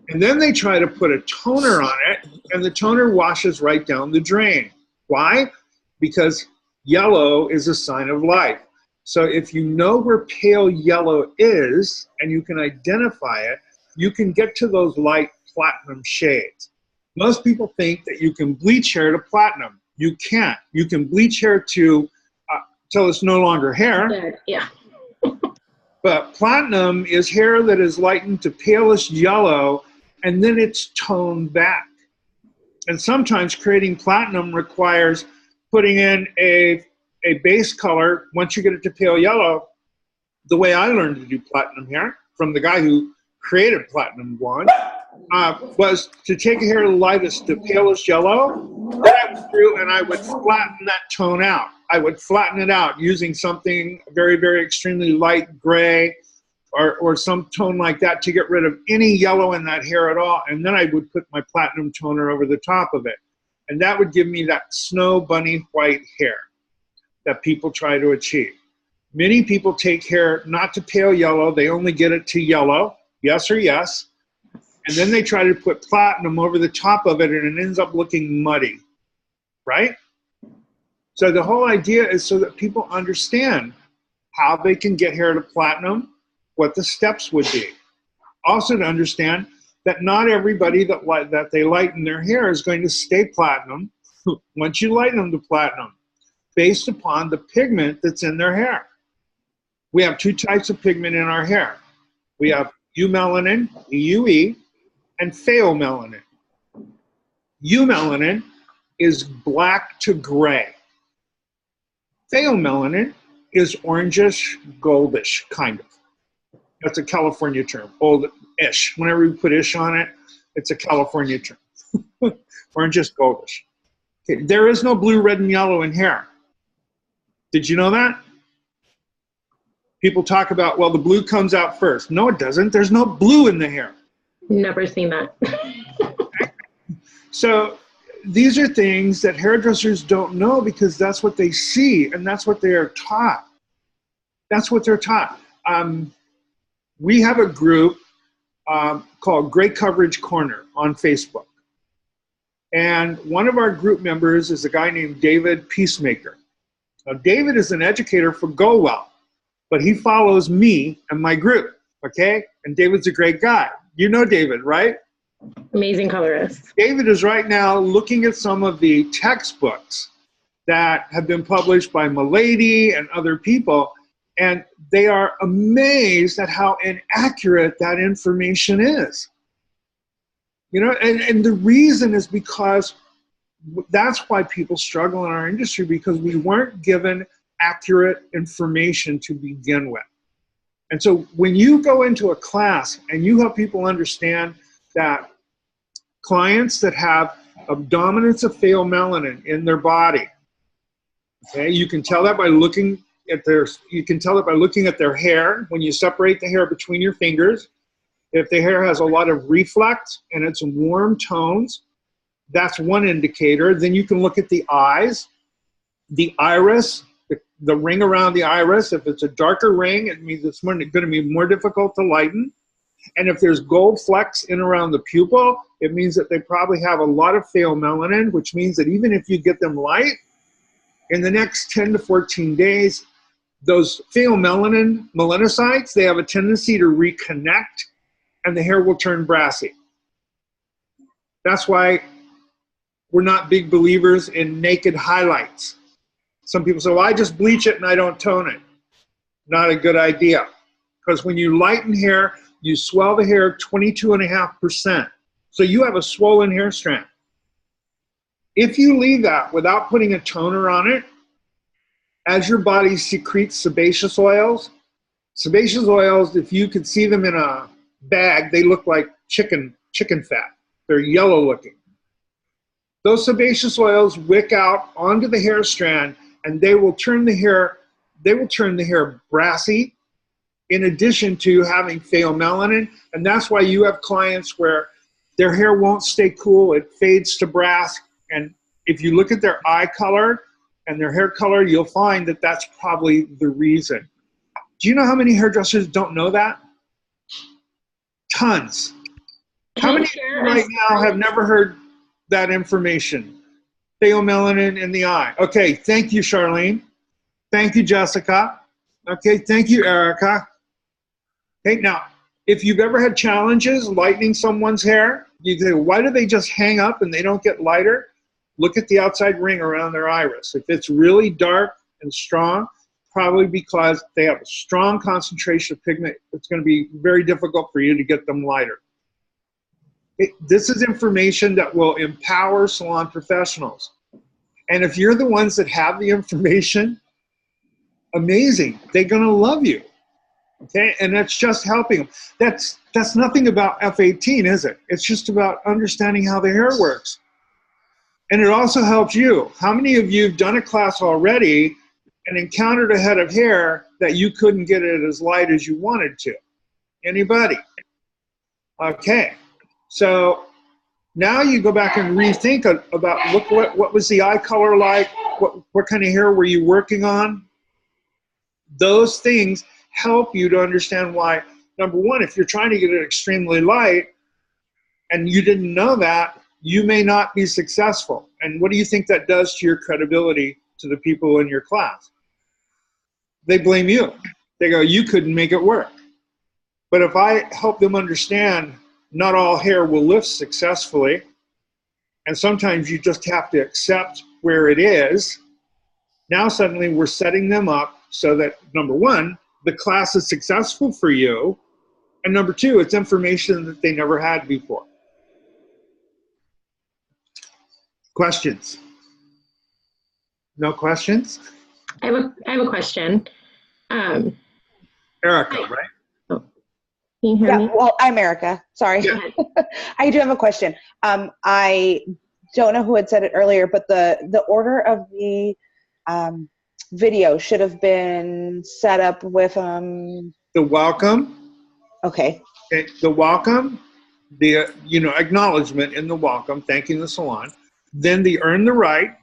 And then they try to put a toner on it, and the toner washes right down the drain. Why? Because yellow is a sign of life. So if you know where pale yellow is and you can identify it, you can get to those light platinum shades. Most people think that you can bleach hair to platinum. You can't. You can bleach hair to till it's no longer hair. Yeah. But platinum is hair that is lightened to palest yellow, and then it's toned back. And sometimes creating platinum requires putting in a base color. Once you get it to pale yellow, the way I learned to do platinum hair from the guy who created platinum blonde was to take a hair lightest to palest yellow. Then I went through and I would flatten that tone out. I would flatten it out using something very, very extremely light gray or some tone like that to get rid of any yellow in that hair at all. And then I would put my platinum toner over the top of it. And that would give me that snow bunny white hair that people try to achieve. Many people take hair not to pale yellow. They only get it to yellow, yes or yes. And then they try to put platinum over the top of it, and it ends up looking muddy, right? So the whole idea is so that people understand how they can get hair to platinum, what the steps would be. Also to understand that not everybody that they lighten their hair is going to stay platinum once you lighten them to platinum, based upon the pigment that's in their hair. We have 2 types of pigment in our hair. We have eumelanin, EUE, and pheomelanin. Eumelanin is black to gray. Pheomelanin is orangish, goldish, kind of. That's a California term, old-ish. Whenever we put ish on it, it's a California term. Orangish, goldish. Okay, there is no blue, red, and yellow in hair. Did you know that? People talk about, well, the blue comes out first. No, it doesn't. There's no blue in the hair. Never seen that. So these are things that hairdressers don't know because that's what they see and that's what they are taught. That's what they're taught. We have a group called Gray Coverage Corner on Facebook. And one of our group members is a guy named David Peacemaker. Now, David is an educator for Go Well, but he follows me and my group, okay? And David's a great guy. You know David, right? Amazing colorist. David is right now looking at some of the textbooks that have been published by Milady and other people, and they are amazed at how inaccurate that information is. You know, and the reason is because that's why people struggle in our industry, because we weren't given accurate information to begin with. And so when you go into a class and you help people understand that clients that have a dominance of pheomelanin in their body, okay, you can tell that by looking at their hair. When you separate the hair between your fingers, if the hair has a lot of reflect and it's warm tones, that's one indicator. Then you can look at the eyes, the iris, the ring around the iris. If it's a darker ring, it means it's going to be more difficult to lighten. And if there's gold flecks in around the pupil, it means that they probably have a lot of pheomelanin, which means that even if you get them light, in the next 10 to 14 days, those pheomelanin melanocytes, they have a tendency to reconnect and the hair will turn brassy. That's why we're not big believers in naked highlights. Some people say, well, I just bleach it and I don't tone it. Not a good idea. Because when you lighten hair, you swell the hair 22.5%. So you have a swollen hair strand. If you leave that without putting a toner on it, as your body secretes sebaceous oils, if you could see them in a bag, they look like chicken fat. They're yellow looking. Those sebaceous oils wick out onto the hair strand and they will turn the hair they will turn the hair brassy in addition to having pheomelanin. And that's why you have clients where their hair won't stay cool. It fades to brass. And if you look at their eye color and their hair color, you'll find that that's probably the reason. Do you know how many hairdressers don't know that? Tons. How many right now have never heard that information? Pheomelanin in the eye. Okay, thank you, Charlene. Thank you, Jessica. Okay, thank you, Erica. Okay, now, if you've ever had challenges lightening someone's hair, you say, why do they just hang up and they don't get lighter? Look at the outside ring around their iris. If it's really dark and strong, probably because they have a strong concentration of pigment, it's going to be very difficult for you to get them lighter. This is information that will empower salon professionals. And if you're the ones that have the information, amazing. They're going to love you. Okay? And that's just helping them. That's nothing about F18, is it? It's just about understanding how the hair works. And it also helps you. How many of you have done a class already and encountered a head of hair that you couldn't get it as light as you wanted to? Anybody? Okay. So now you go back and rethink about what was the eye color like, what kind of hair were you working on? Those things help you to understand why, number one, if you're trying to get it extremely light and you didn't know that, you may not be successful. And what do you think that does to your credibility to the people in your class? They blame you. They go, you couldn't make it work. But if I help them understand not all hair will lift successfully, and sometimes you just have to accept where it is, now suddenly we're setting them up so that, number one, the class is successful for you, and number two, it's information that they never had before. Questions? No questions? I have a question. Erica, right? Can you hear Yeah, me? well, I'm Erica. Sorry. Yeah. I do have a question. I don't know who had said it earlier, but the order of the video should have been set up with The welcome. okay. Okay, the welcome, the acknowledgement in the welcome, thanking the salon, then the earn the right,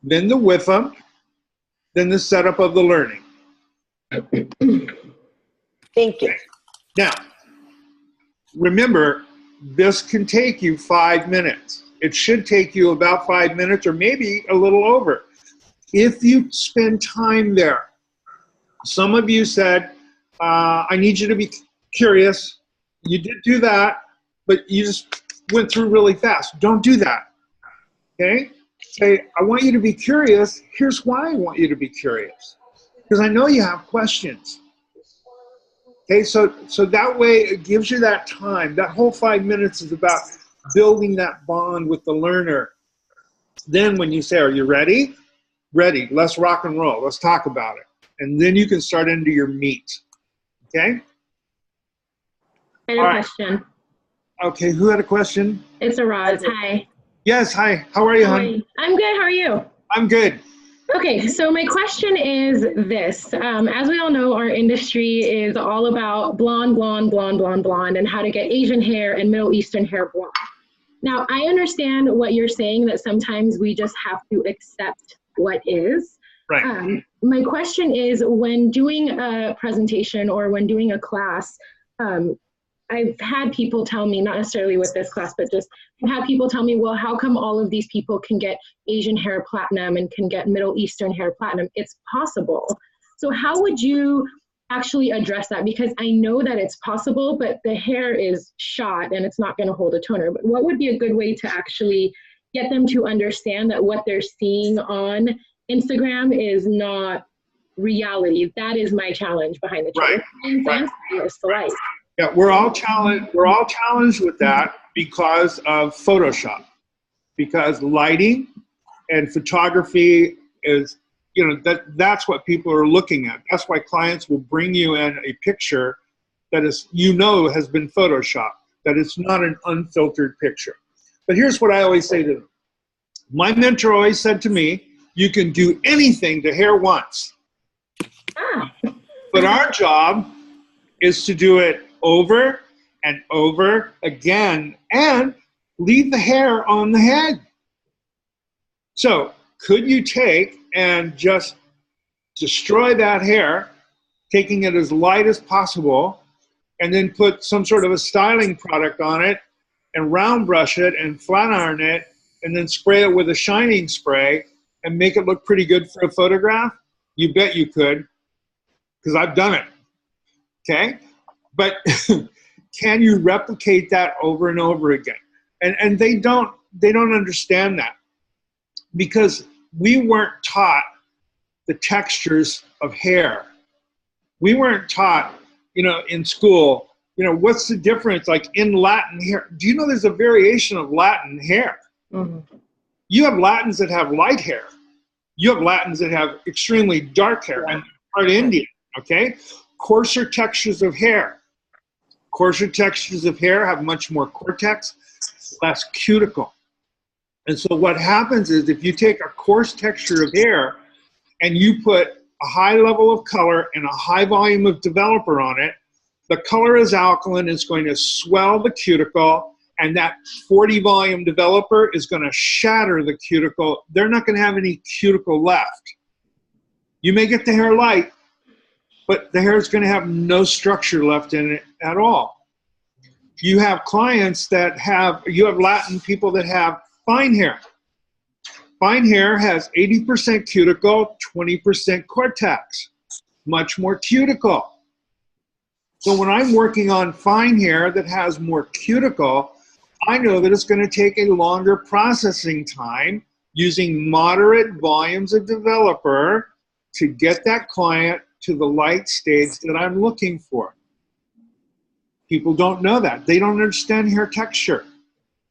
then the with them, then the setup of the learning. Thank you. Now, remember, this can take you 5 minutes. It should take you about 5 minutes or maybe a little over. If you spend time there, some of you said, I need you to be curious. You did do that, but you just went through really fast. Don't do that, okay? Say, I want you to be curious. Here's why I want you to be curious. Because I know you have questions. Okay, so that way it gives you that time. That whole 5 minutes is about building that bond with the learner. Then when you say, are you ready? Ready, let's rock and roll. Let's talk about it. And then you can start into your meat. Okay? I have a question. Okay, who had a question? It's Araz. Hi. Yes, hi. How are you, hon? I'm good. How are you? I'm good. Okay, so my question is this. As we all know, our industry is all about blonde, blonde, blonde, blonde, blonde, and how to get Asian hair and Middle Eastern hair blonde. Now, I understand what you're saying, that sometimes we just have to accept what is. Right. My question is, when doing a presentation or when doing a class, I've had people tell me, not necessarily with this class, but just I've had people tell me, well, how come all of these people can get Asian hair platinum and can get Middle Eastern hair platinum? It's possible. So how would you actually address that? Because I know that it's possible, but the hair is shot and it's not going to hold a toner. But what would be a good way to actually get them to understand that what they're seeing on Instagram is not reality? That is my challenge behind the challenge. Right. Yeah, we're all challenged with that because of Photoshop, because lighting and photography is, that's what people are looking at. That's why clients will bring you in a picture that is, has been Photoshopped, that it's not an unfiltered picture. But here's what I always say to them. My mentor always said to me, you can do anything to hair once. Ah. But our job is to do it over and over again and leave the hair on the head. So could you take and just destroy that hair, taking it as light as possible, and then put some sort of a styling product on it and round brush it and flat iron it and then spray it with a shining spray and make it look pretty good for a photograph? You bet you could, because I've done it, okay? But can you replicate that over and over again? And they don't understand that, because we weren't taught the textures of hair. We weren't taught, in school, what's the difference, like in Latin hair? Do you know there's a variation of Latin hair? Mm-hmm. You have Latins that have light hair. You have Latins that have extremely dark hair, and part Indian, okay? Coarser textures of hair. Coarser textures of hair have much more cortex, less cuticle. And so what happens is if you take a coarse texture of hair and you put a high level of color and a high volume of developer on it, the color is alkaline, it's going to swell the cuticle, and that 40 volume developer is going to shatter the cuticle. They're not going to have any cuticle left. You may get the hair light, but the hair is going to have no structure left in it at all. You have clients that you have Latin people that have fine hair. Fine hair has 80% cuticle, 20% cortex, much more cuticle. So when I'm working on fine hair that has more cuticle, I know that it's going to take a longer processing time using moderate volumes of developer to get that client to the light stage that I'm looking for. People don't know that. They don't understand hair texture.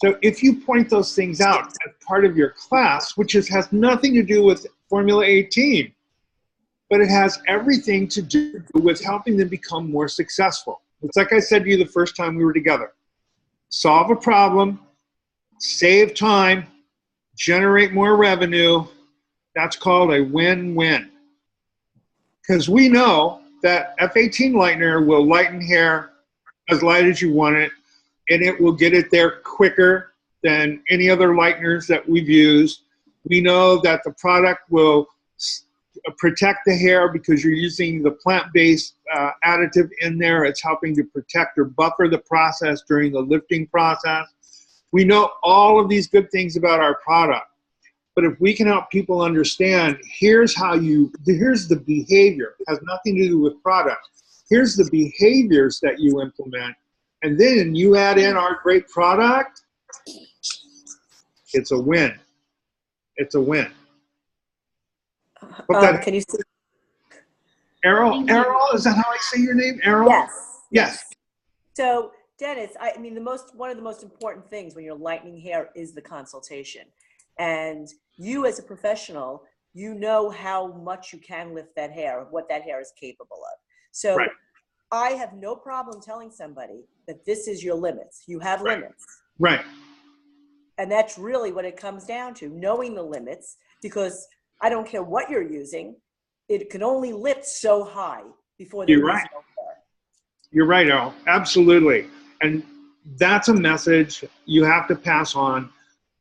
So if you point those things out as part of your class, which has nothing to do with Formula 18, but it has everything to do with helping them become more successful. It's like I said to you the first time we were together. Solve a problem, save time, generate more revenue. That's called a win-win. Because we know that F18 lightener will lighten hair as light as you want it, and it will get it there quicker than any other lighteners that we've used. We know that the product will protect the hair because you're using the plant-based additive in there. It's helping to protect or buffer the process during the lifting process. We know all of these good things about our product. But if we can help people understand, here's the behavior. It has nothing to do with product. Here's the behaviors that you implement. And then you add in our great product, it's a win. It's a win. Can you see? Errol, is that how I say your name? Errol? Yes. So, Dennis, I mean, one of the most important things when you're lightening hair is the consultation. And you as a professional, you know how much you can lift that hair, what that hair is capable of. So right. I have no problem telling somebody that this is your limits. You have right. limits. Right. And that's really what it comes down to, knowing the limits, because I don't care what you're using, it can only lift so high before there is no hair. You're right, Errol. Absolutely. And that's a message you have to pass on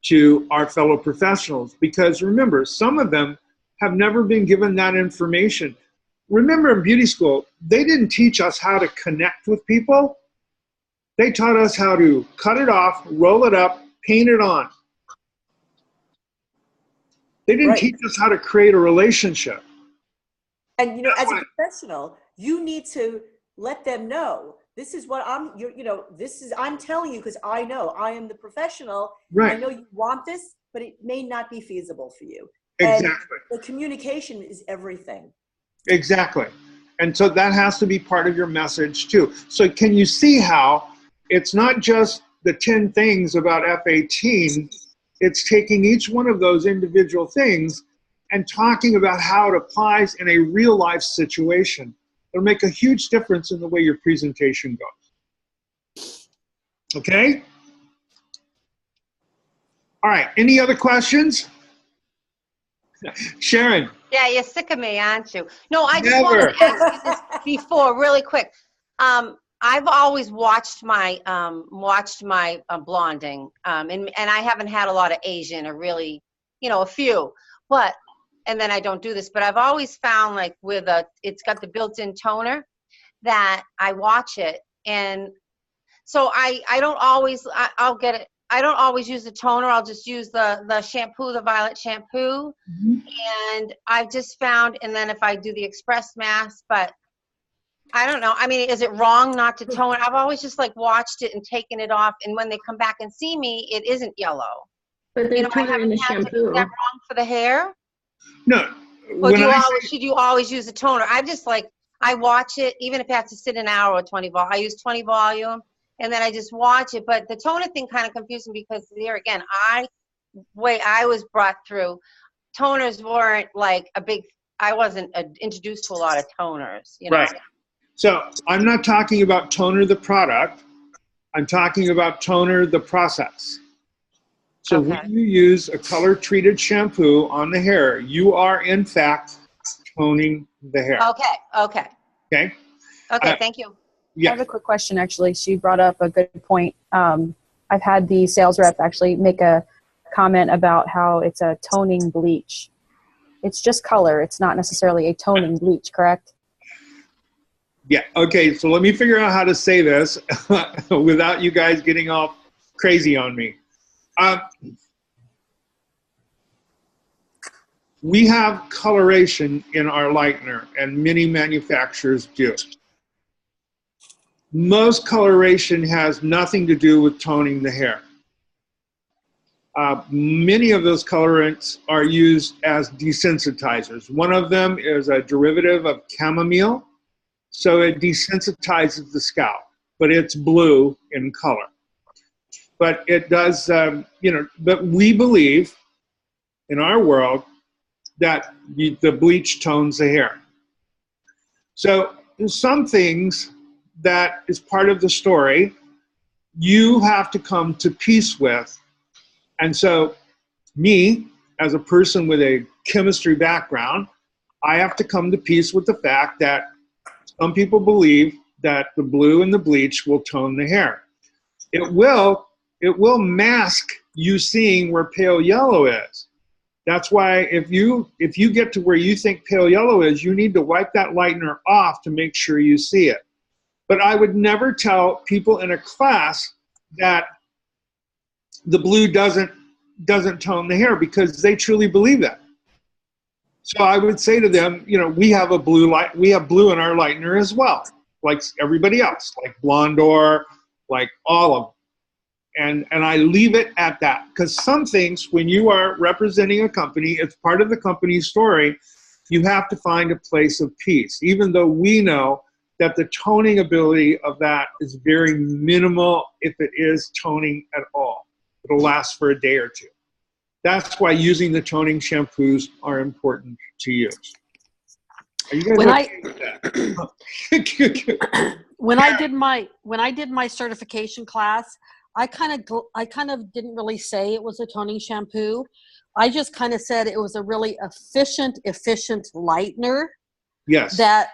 to our fellow professionals, because remember, some of them have never been given that information. Remember, in beauty school, they didn't teach us how to connect with people. They taught us how to cut it off, roll it up, paint it on. They didn't right. teach us how to create a relationship. And as a professional, you need to let them know, this is what I'm telling you because I know I am the professional. Right. I know you want this, but it may not be feasible for you. Exactly. And the communication is everything. Exactly. And so that has to be part of your message too. So can you see how it's not just the 10 things about F18, it's taking each one of those individual things and talking about how it applies in a real life situation. It'll make a huge difference in the way your presentation goes. Okay? All right, any other questions? Sharon, Yeah, you're sick of me, aren't you? No, I just Never. wanted to ask you this before, really quick. I've always watched my blonding, and I haven't had a lot of Asian, or really, a few. But and then I don't do this, but I've always found, like, it's got the built-in toner, that I watch it, and so I don't always I'll get it. I don't always use the toner. I'll just use the shampoo, the violet shampoo. And I've just found, and then if I do the express mask, but I don't know. I mean, is it wrong not to tone? I've always just like watched it and taken it off, and when they come back and see me, it isn't yellow. But there's I toner in haven't the had to. Is shampoo. that wrong for the hair? No. Or When I should you always use a toner? I just like, I watch it, even if it has to sit an hour or 20 volume. I use 20 volume, and then I just watch it. But the toner thing kind of confused me, because there again, way I was brought through, toners weren't like a big, I wasn't introduced to a lot of toners, Right. So I'm not talking about toner the product. I'm talking about toner the process. So Okay. when you use a color-treated shampoo on the hair, you are in fact toning the hair. Okay. Okay. Thank you. I Yeah. have a quick question, actually. She brought up a good point. I've had the sales rep actually make a comment about how it's a toning bleach. It's just color. It's not necessarily a toning bleach, correct? Yeah. Okay. So let me figure out how to say this without you guys getting all crazy on me. We have coloration in our lightener, and many manufacturers do. Most coloration has nothing to do with toning the hair. Many of those colorants are used as desensitizers. One of them is a derivative of chamomile, so it desensitizes the scalp, but it's blue in color. But it does, but we believe in our world that the bleach tones the hair. So some things that is part of the story you have to come to peace with. And so me, as a person with a chemistry background, I have to come to peace with the fact that some people believe that the blue and the bleach will tone the hair. It will mask you seeing where pale yellow is. That's why if you get to where you think pale yellow is, you need to wipe that lightener off to make sure you see it. But I would never tell people in a class that the blue doesn't tone the hair, because they truly believe that. So I would say to them, we have blue in our lightener as well, like everybody else, like Blondor, like all of them. And I leave it at that, because some things, when you are representing a company, it's part of the company's story, you have to find a place of peace, even though we know that the toning ability of that is very minimal, if it is toning at all. It'll last for a day or two. That's why using the toning shampoos are important to use. Are you guys okay with that? When I did my certification class, I kind of didn't really say it was a toning shampoo. I just kind of said it was a really efficient lightener. Yes. That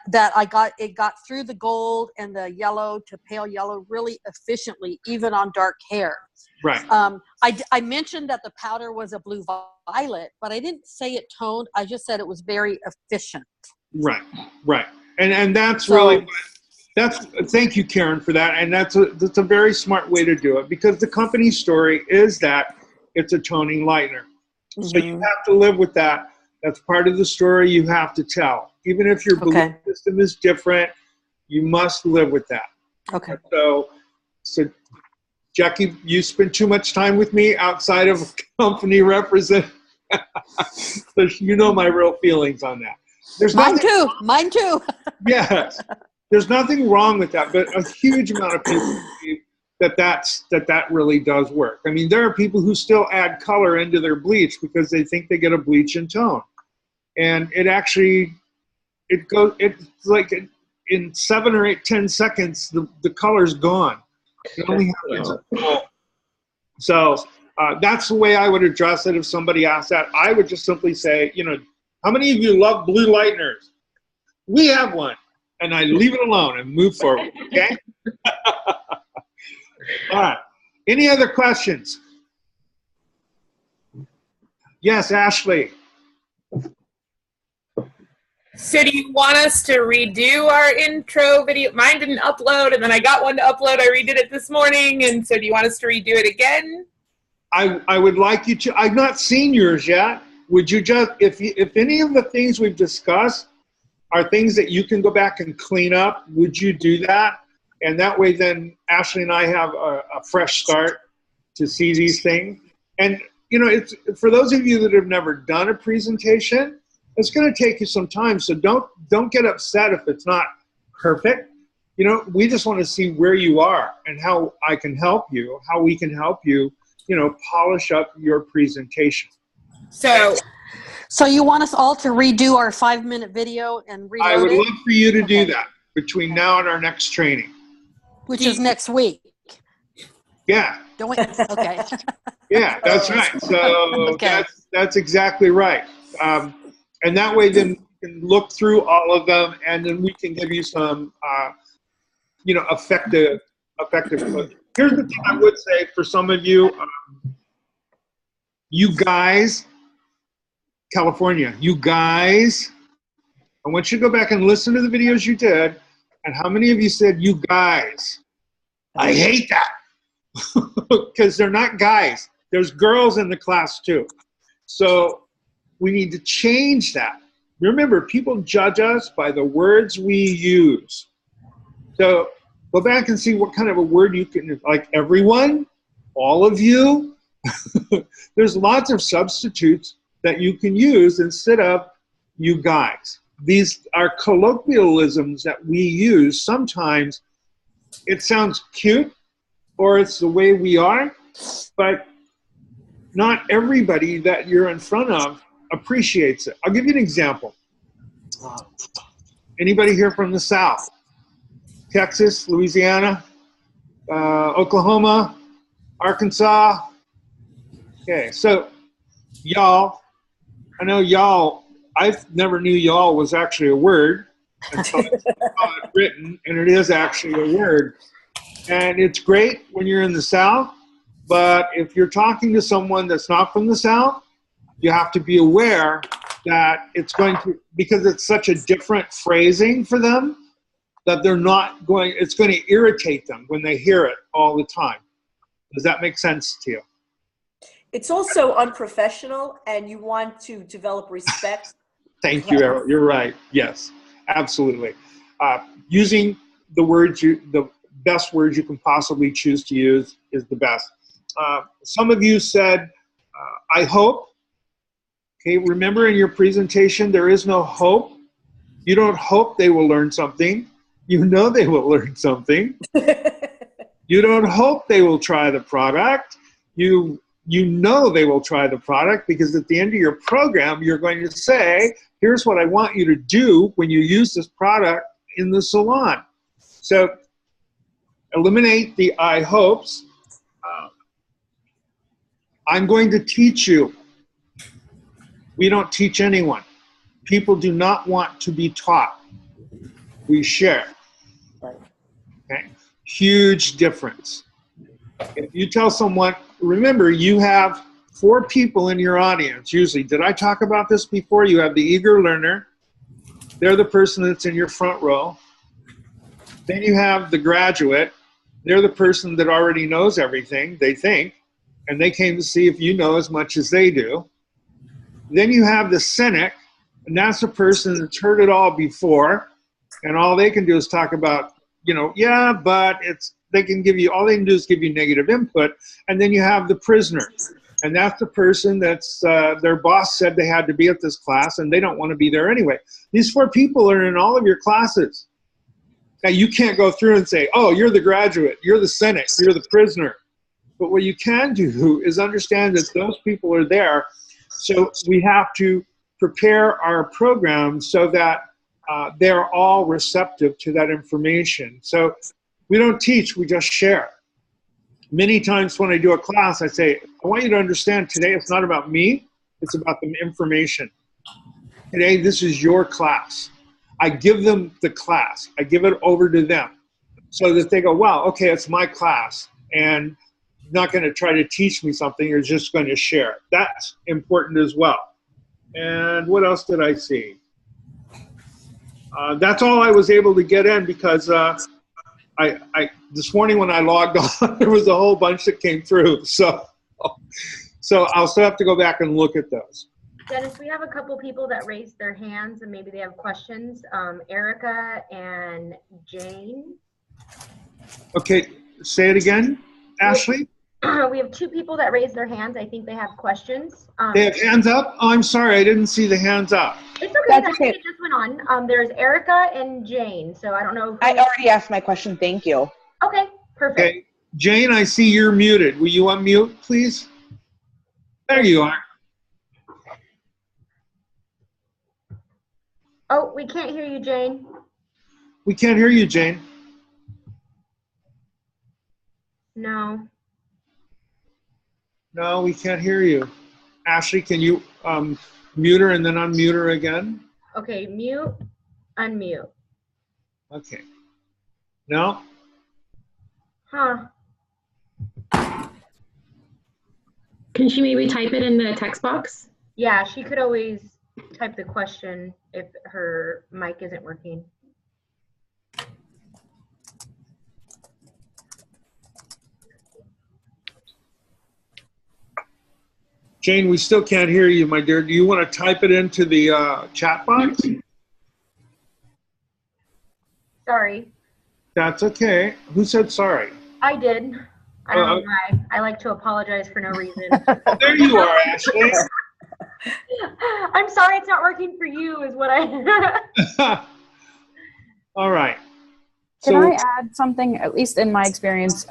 it got through the gold and the yellow to pale yellow really efficiently, even on dark hair. Right. I mentioned that the powder was a blue violet, but I didn't say it toned. I just said it was very efficient. Right. And that's really, thank you, Karen, for that. And that's a very smart way to do it, because the company's story is that it's a toning lightener. Mm-hmm. So you have to live with that. That's part of the story you have to tell. Even if your belief system is different, you must live with that. Okay. So Jackie, you spend too much time with me outside of company represent. So you know my real feelings on that. Mine too. Yes. There's nothing wrong with that, but a huge amount of people believe that really does work. I mean, there are people who still add color into their bleach because they think they get a bleach in tone. And it's like in 7 or 8, 10 seconds, the color's gone. It only happens at the goal. So that's the way I would address it if somebody asked that. I would just simply say, How many of you love blue lighteners? We have one, and I leave it alone and move forward, okay? All right. Any other questions? Yes, Ashley. So do you want us to redo our intro video? Mine didn't upload, and then I got one to upload. I redid it this morning, and so do you want us to redo it again? I would like you to. I've not seen yours yet. Would you just, if any of the things we've discussed are things that you can go back and clean up, would you do that? And that way then Ashley and I have a fresh start to see these things. And, you know, it's for those of you that have never done a presentation, it's going to take you some time. So don't get upset if it's not perfect. You know, we just want to see where you are and how I can help you, how we can help you, you know, polish up your presentation. So you want us all to redo our 5-minute video and reload I would it? love for you to do that between now and our next training. Which is next week. Yeah. Don't we? Okay. Yeah, that's right. So Okay. that's exactly right. And that way then we can look through all of them, and then we can give you some, you know, effective. Here's the thing I would say for some of you, you guys, California, you guys, I want you to go back and listen to the videos you did, and how many of you said, you guys? I hate that, because they're not guys. There's girls in the class too. So we need to change that. Remember, people judge us by the words we use. So go back and see what kind of a word you can, like everyone, all of you. There's lots of substitutes that you can use instead of you guys. These are colloquialisms that we use. Sometimes it sounds cute or it's the way we are, but not everybody that you're in front of appreciates it. I'll give you an example. Anybody here from the South? Texas, Louisiana, Oklahoma, Arkansas? Okay, so y'all, I know y'all, I never knew y'all was actually a word until I saw it written, and it is actually a word. And it's great when you're in the South, but if you're talking to someone that's not from the South, you have to be aware that it's going to, because it's such a different phrasing for them, that they're not going, it's going to irritate them when they hear it all the time. Does that make sense to you? It's also unprofessional, and you want to develop respect. Thank you, Errol. You're right. Yes, absolutely. Using the words, the best words you can possibly choose to use is the best. Some of you said, I hope. Okay, remember in your presentation, there is no hope. You don't hope they will learn something. You know they will learn something. You don't hope they will try the product. You know they will try the product, because at the end of your program, you're going to say, here's what I want you to do when you use this product in the salon. So eliminate the I hopes. I'm going to teach you. We don't teach anyone. People do not want to be taught. We share. Okay? Huge difference. If you tell someone, remember, you have 4 people in your audience usually. Did I talk about this before? You have the eager learner. They're the person that's in your front row. Then you have the graduate. They're the person that already knows everything, they think, and they came to see if you know as much as they do. Then you have the cynic, and that's the person that's heard it all before, and all they can do is talk about, you know, yeah, but it's, they can give you, all they can do is give you negative input. And then you have the prisoner, and that's the person that's, their boss said they had to be at this class, and they don't want to be there anyway. These 4 people are in all of your classes. Now, you can't go through and say, oh, you're the graduate, you're the cynic, you're the prisoner. But what you can do is understand that those people are there. So we have to prepare our program so that they're all receptive to that information. So we don't teach, we just share. Many times when I do a class, I say, I want you to understand today it's not about me, it's about the information. Today, this is your class. I give them the class. I give it over to them so that they go, wow, okay, it's my class. And you're not going to try to teach me something. You're just going to share. That's important as well. And what else did I see? That's all I was able to get in because I this morning when I logged on, there was a whole bunch that came through. So I'll still have to go back and look at those. Dennis, we have a couple people that raised their hands and maybe they have questions. Erica and Jane. Okay, say it again, Ashley. We have two people that raised their hands. I think they have questions. They have hands up? Oh, I'm sorry, I didn't see the hands up. It's okay. That's okay. It just went on. There's Erica and Jane. So I don't know. I already asked my question. Thank you. Okay, perfect. Okay, Jane, I see you're muted. Will you unmute, please? There you are. Oh, we can't hear you, Jane. We can't hear you, Jane. No. No, we can't hear you. Ashley, can you mute her and then unmute her again? Okay, mute, unmute. Okay. No? Huh. Can she maybe type it in the text box? Yeah, she could always type the question if her mic isn't working. Jane, we still can't hear you, my dear. Do you want to type it into the chat box? Sorry. That's okay. Who said sorry? I did. I don't know why. I like to apologize for no reason. Oh, there you are, Ashley. I'm sorry it's not working for you is what I... All right. Can I add something, at least in my experience?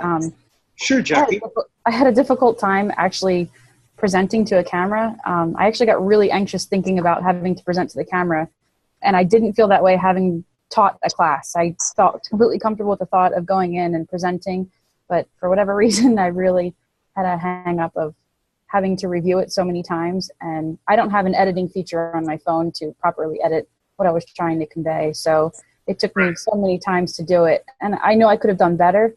Sure, Jackie. I had a difficult time actually presenting to a camera. I actually got really anxious thinking about having to present to the camera, and I didn't feel that way having taught a class. I felt completely comfortable with the thought of going in and presenting, but for whatever reason, I really had a hang up of having to review it so many times, and I don't have an editing feature on my phone to properly edit what I was trying to convey, so it took me so many times to do it, and I know I could have done better.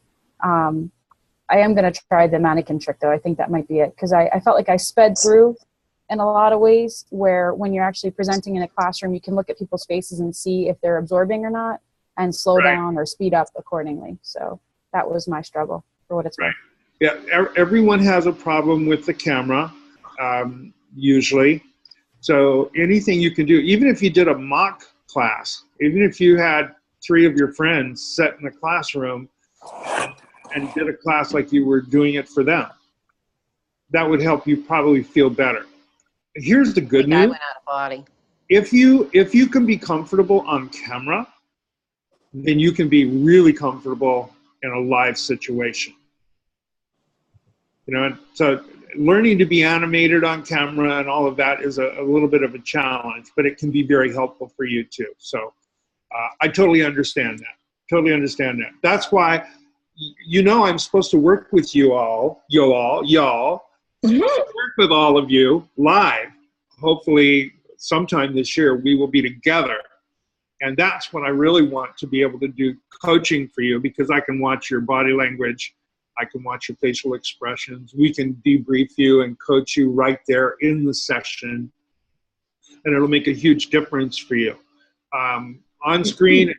I am going to try the mannequin trick, though. I think that might be it, because I felt like I sped through in a lot of ways, where when you're actually presenting in a classroom, you can look at people's faces and see if they're absorbing or not, and slow down or speed up accordingly. So that was my struggle, for what it's worth. Yeah, everyone has a problem with the camera, usually. So anything you can do, even if you did a mock class, even if you had 3 of your friends set in a classroom and did a class like you were doing it for them, that would help you probably feel better. Here's the good news. I went out of body. If you can be comfortable on camera, then you can be really comfortable in a live situation. You know, so learning to be animated on camera and all of that is a little bit of a challenge, but it can be very helpful for you too. So I totally understand that. Totally understand that. That's why, you know, I'm supposed to work with y'all. Work with all of you live. Hopefully sometime this year we will be together. And that's when I really want to be able to do coaching for you, because I can watch your body language. I can watch your facial expressions. We can debrief you and coach you right there in the session. And it'll make a huge difference for you. On screen,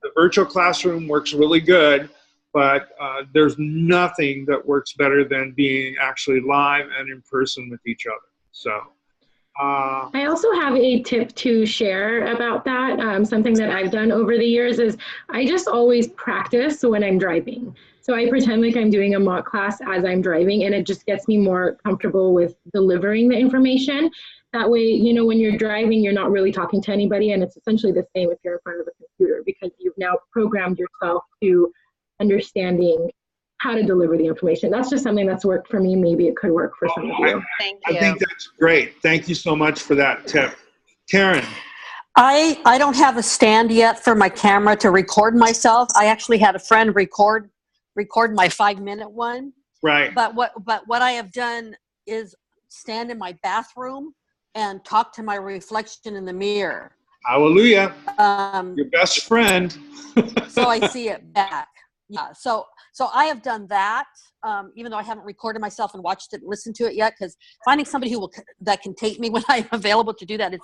the virtual classroom works really good, but there's nothing that works better than being actually live and in person with each other. So. I also have a tip to share about that. Something that I've done over the years is I just always practice when I'm driving. So I pretend like I'm doing a mock class as I'm driving, and it just gets me more comfortable with delivering the information. That way, you know, when you're driving, you're not really talking to anybody, and it's essentially the same if you're in front of a computer, because you've now programmed yourself to understanding how to deliver the information. That's just something that's worked for me. Maybe it could work for some of you. Thank you. I think that's great. Thank you so much for that tip. Karen. I don't have a stand yet for my camera to record myself. I actually had a friend record my 5-minute one. Right. But what I have done is stand in my bathroom and talk to my reflection in the mirror. Hallelujah. Your best friend. So I see it back. Yeah. So I have done that, even though I haven't recorded myself and watched it and listened to it yet, because finding somebody that can tape me when I'm available to do that is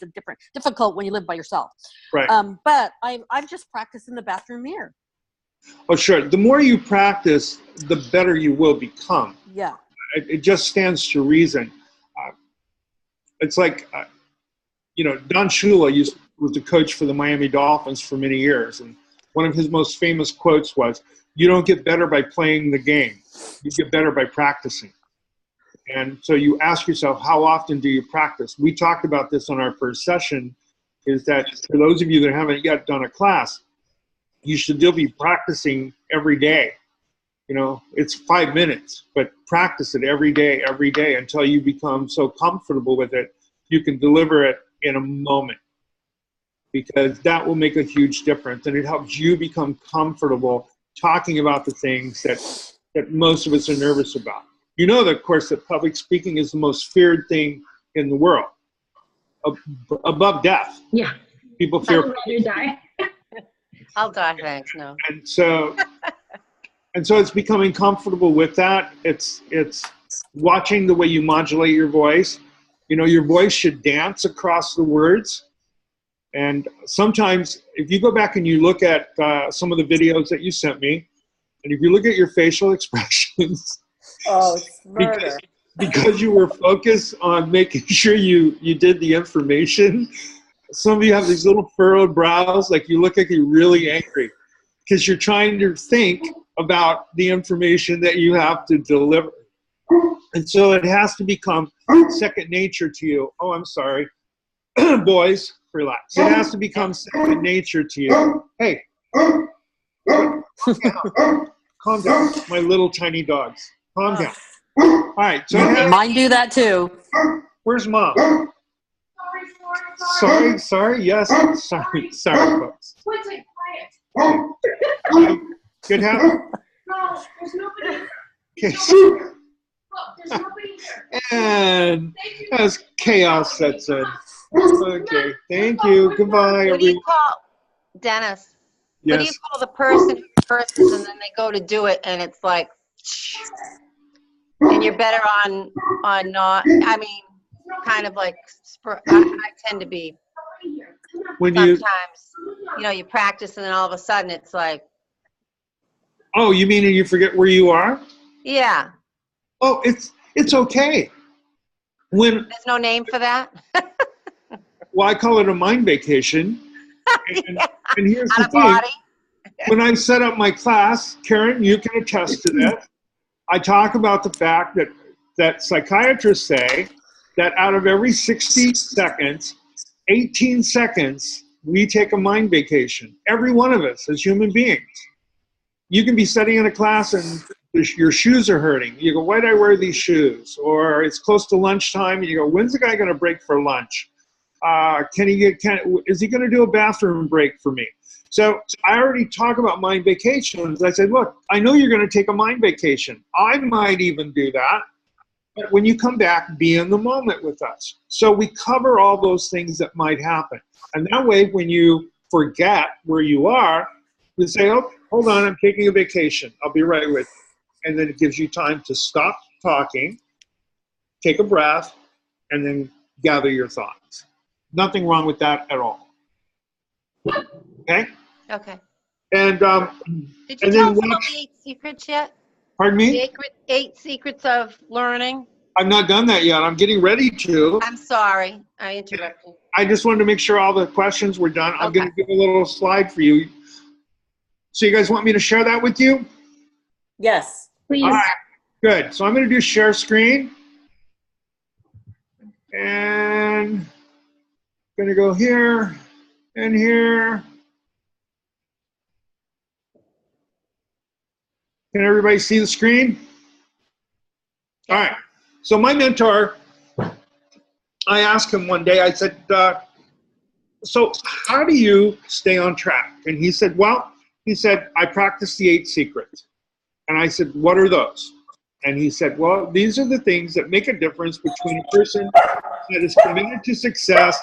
difficult when you live by yourself. Right. But I've just practiced in the bathroom mirror. Oh, sure. The more you practice, the better you will become. Yeah. It just stands to reason. It's like, Don Shula was the coach for the Miami Dolphins for many years. And one of his most famous quotes was, "You don't get better by playing the game. You get better by practicing." And so you ask yourself, how often do you practice? We talked about this on our first session, is that for those of you that haven't yet done a class, you should still be practicing every day. It's 5 minutes, but practice it every day until you become so comfortable with it, you can deliver it in a moment, because that will make a huge difference. And it helps you become comfortable talking about the things that most of us are nervous about. Of course, that public speaking is the most feared thing in the world, above death. Yeah. People fear. I'd rather die. I'll die, thanks, no. And so it's becoming comfortable with that. It's watching the way you modulate your voice. Your voice should dance across the words. And sometimes if you go back and you look at some of the videos that you sent me, and if you look at your facial expressions, oh, it's murder. Because you were focused on making sure you did the information, some of you have these little furrowed brows, like you look like you're really angry, because you're trying to think about the information that you have to deliver. And so it has to become second nature to you. Oh, I'm sorry. Boys, relax. It has to become second nature to you. Hey, calm down. My little tiny dogs. Calm down. All right. So mine do that too. Where's Mom? Sorry. Yes. Sorry, folks. Good happen. No, there's nobody. Okay. Look, there's nobody here. And as chaos sets in. Okay. Thank you. Goodbye, What do you everyone. call, Dennis? Yes. What do you call the person who curses and then they go to do it and it's like, and you're better on not, kind of like, I tend to be, sometimes, you practice and then all of a sudden it's like. Oh, you mean you forget where you are? Yeah. Oh, it's okay. There's no name for that? Well, I call it a mind vacation. And here's the thing. Body. When I set up my class, Karen, you can attest to this, I talk about the fact that psychiatrists say that out of every 60 seconds, 18 seconds, we take a mind vacation. Every one of us as human beings. You can be studying in a class and your shoes are hurting. You go, why did I wear these shoes? Or it's close to lunchtime and you go, when's the guy going to break for lunch? Is he going to do a bathroom break for me? So I already talk about mind vacations. I said, look, I know you're going to take a mind vacation. I might even do that. But when you come back, be in the moment with us. So we cover all those things that might happen. And that way, when you forget where you are, you say, oh, hold on, I'm taking a vacation. I'll be right with you. And then it gives you time to stop talking, take a breath, and then gather your thoughts. Nothing wrong with that at all. Okay? Okay. And did you tell us about the 8 secrets yet? Pardon me? The 8 secrets of learning? I've not done that yet. I'm getting ready to. I'm sorry. I interrupted. I just wanted to make sure all the questions were done. I'm going to give a little slide for you. So you guys want me to share that with you? Yes. Please. All right. Good. So I'm going to do share screen. And I'm going to go here and here. Can everybody see the screen? All right. So my mentor, I asked him one day, I said, so how do you stay on track? And he said, I practice the 8 secrets. And I said, what are those? And he said, well, these are the things that make a difference between a person that is committed to success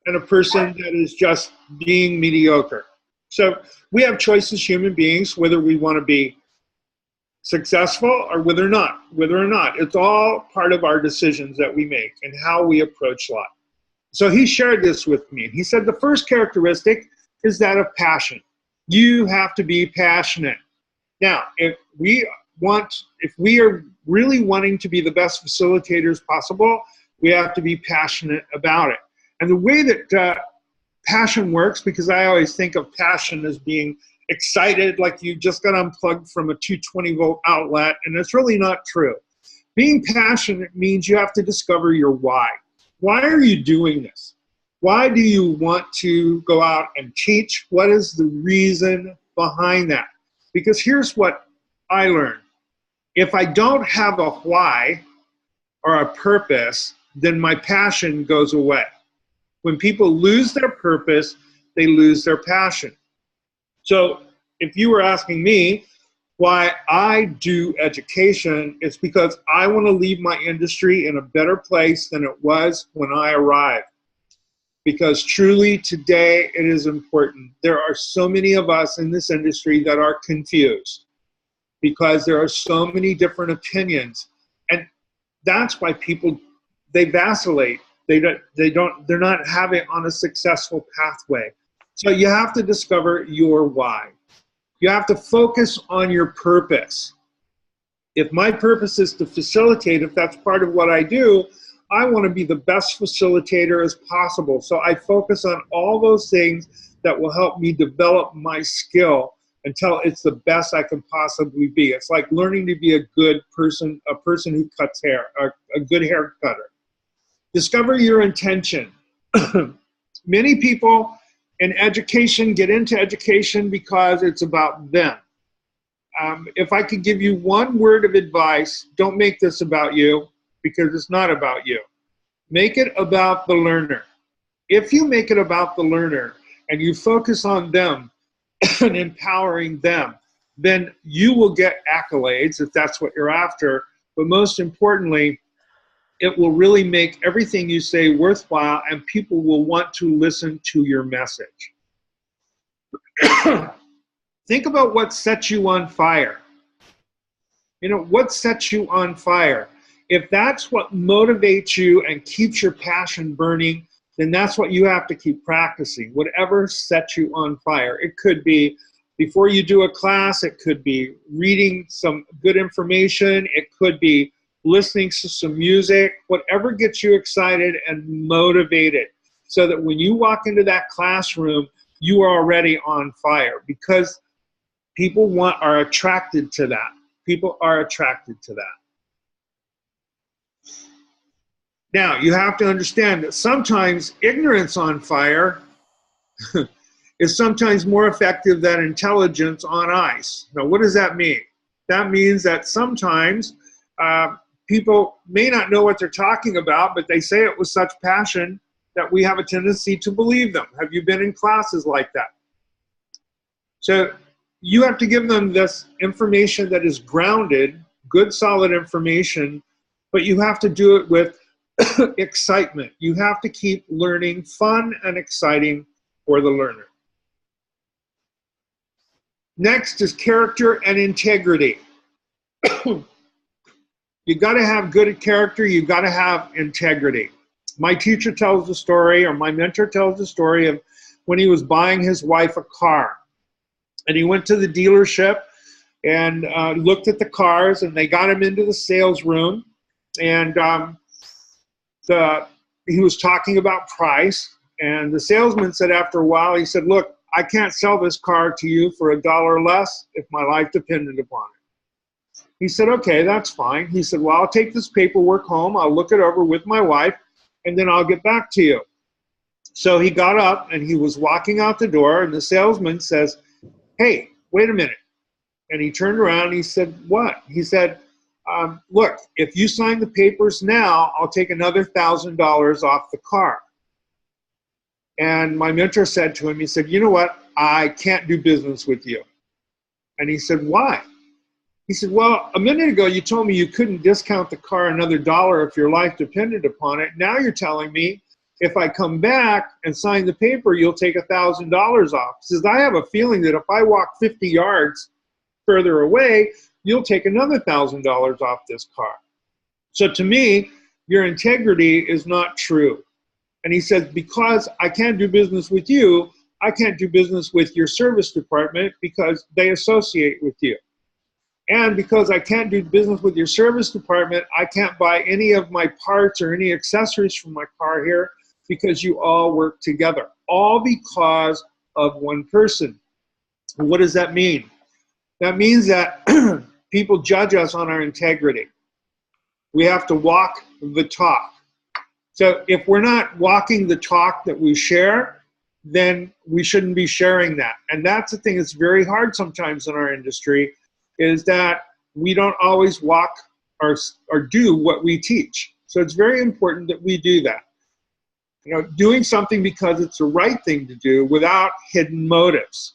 and a person that is just being mediocre. So we have choices as human beings, whether we want to be successful or whether or not. It's all part of our decisions that we make and how we approach life. So he shared this with me. He said the first characteristic is that of passion. You have to be passionate. Now, if we are really wanting to be the best facilitators possible, we have to be passionate about it. And the way that passion works, because I always think of passion as being excited, like you just got unplugged from a 220-volt outlet, and it's really not true. Being passionate means you have to discover your why. Why are you doing this? Why do you want to go out and teach? What is the reason behind that? Because here's what I learned. If I don't have a why or a purpose, then my passion goes away. When people lose their purpose, they lose their passion. So if you were asking me why I do education, it's because I want to leave my industry in a better place than it was when I arrived. Because truly today it is important. There are so many of us in this industry that are confused because there are so many different opinions. And that's why people, they vacillate. They're not having on a successful pathway. So you have to discover your why. You have to focus on your purpose. If my purpose is to facilitate, if that's part of what I do, I want to be the best facilitator as possible. So I focus on all those things that will help me develop my skill until it's the best I can possibly be. It's like learning to be a good person, a person who cuts hair, a good hair cutter. Discover your intention. Many people in education get into education because it's about them. If I could give you one word of advice, don't make this about you, because it's not about you. Make it about the learner. If you make it about the learner and you focus on them and empowering them, then you will get accolades if that's what you're after. But most importantly, it will really make everything you say worthwhile, and people will want to listen to your message. Think about what sets you on fire. You know, what sets you on fire? If that's what motivates you and keeps your passion burning, then that's what you have to keep practicing. Whatever sets you on fire. It could be before you do a class, it could be reading some good information, it could be listening to some music, whatever gets you excited and motivated, so that when you walk into that classroom, you are already on fire, because people are attracted to that. People are attracted to that. Now, you have to understand that sometimes ignorance on fire is sometimes more effective than intelligence on ice. Now, what does that mean? That means that sometimes people may not know what they're talking about, but they say it with such passion that we have a tendency to believe them. Have you been in classes like that? So you have to give them this information that is grounded, good, solid information, but you have to do it with excitement. You have to keep learning fun and exciting for the learner. Next is character and integrity. You got to have good character. You got to have integrity. My teacher tells the story, or my mentor tells the story of when he was buying his wife a car. And he went to the dealership and looked at the cars, and they got him into the sales room. And he was talking about price. And the salesman said after a while, he said, "Look, I can't sell this car to you for $1 less if my life depended upon it." He said, "Okay, that's fine." He said, "Well, I'll take this paperwork home. I'll look it over with my wife, and then I'll get back to you." So he got up and he was walking out the door, and the salesman says, "Hey, wait a minute." And he turned around and he said, "What?" He said, "Look, if you sign the papers now, I'll take another $1,000 off the car." And my mentor said to him, he said, "You know what? I can't do business with you." And he said, "Why?" He said, well, a minute ago you told me you couldn't discount the car another dollar if your life depended upon it. Now you're telling me if I come back and sign the paper, you'll take $1,000 off. He says, I have a feeling that if I walk 50 yards further away, you'll take another $1,000 off this car. So to me, your integrity is not true. And he says, because I can't do business with you, I can't do business with your service department because they associate with you. And because I can't do business with your service department, I can't buy any of my parts or any accessories from my car here because you all work together. All because of one person. And what does that mean? That means that people judge us on our integrity. We have to walk the talk. So if we're not walking the talk that we share, then we shouldn't be sharing that. And that's the thing that's very hard sometimes in our industry, is that we don't always walk or do what we teach. So it's very important that we do that. You know, doing something because it's the right thing to do without hidden motives.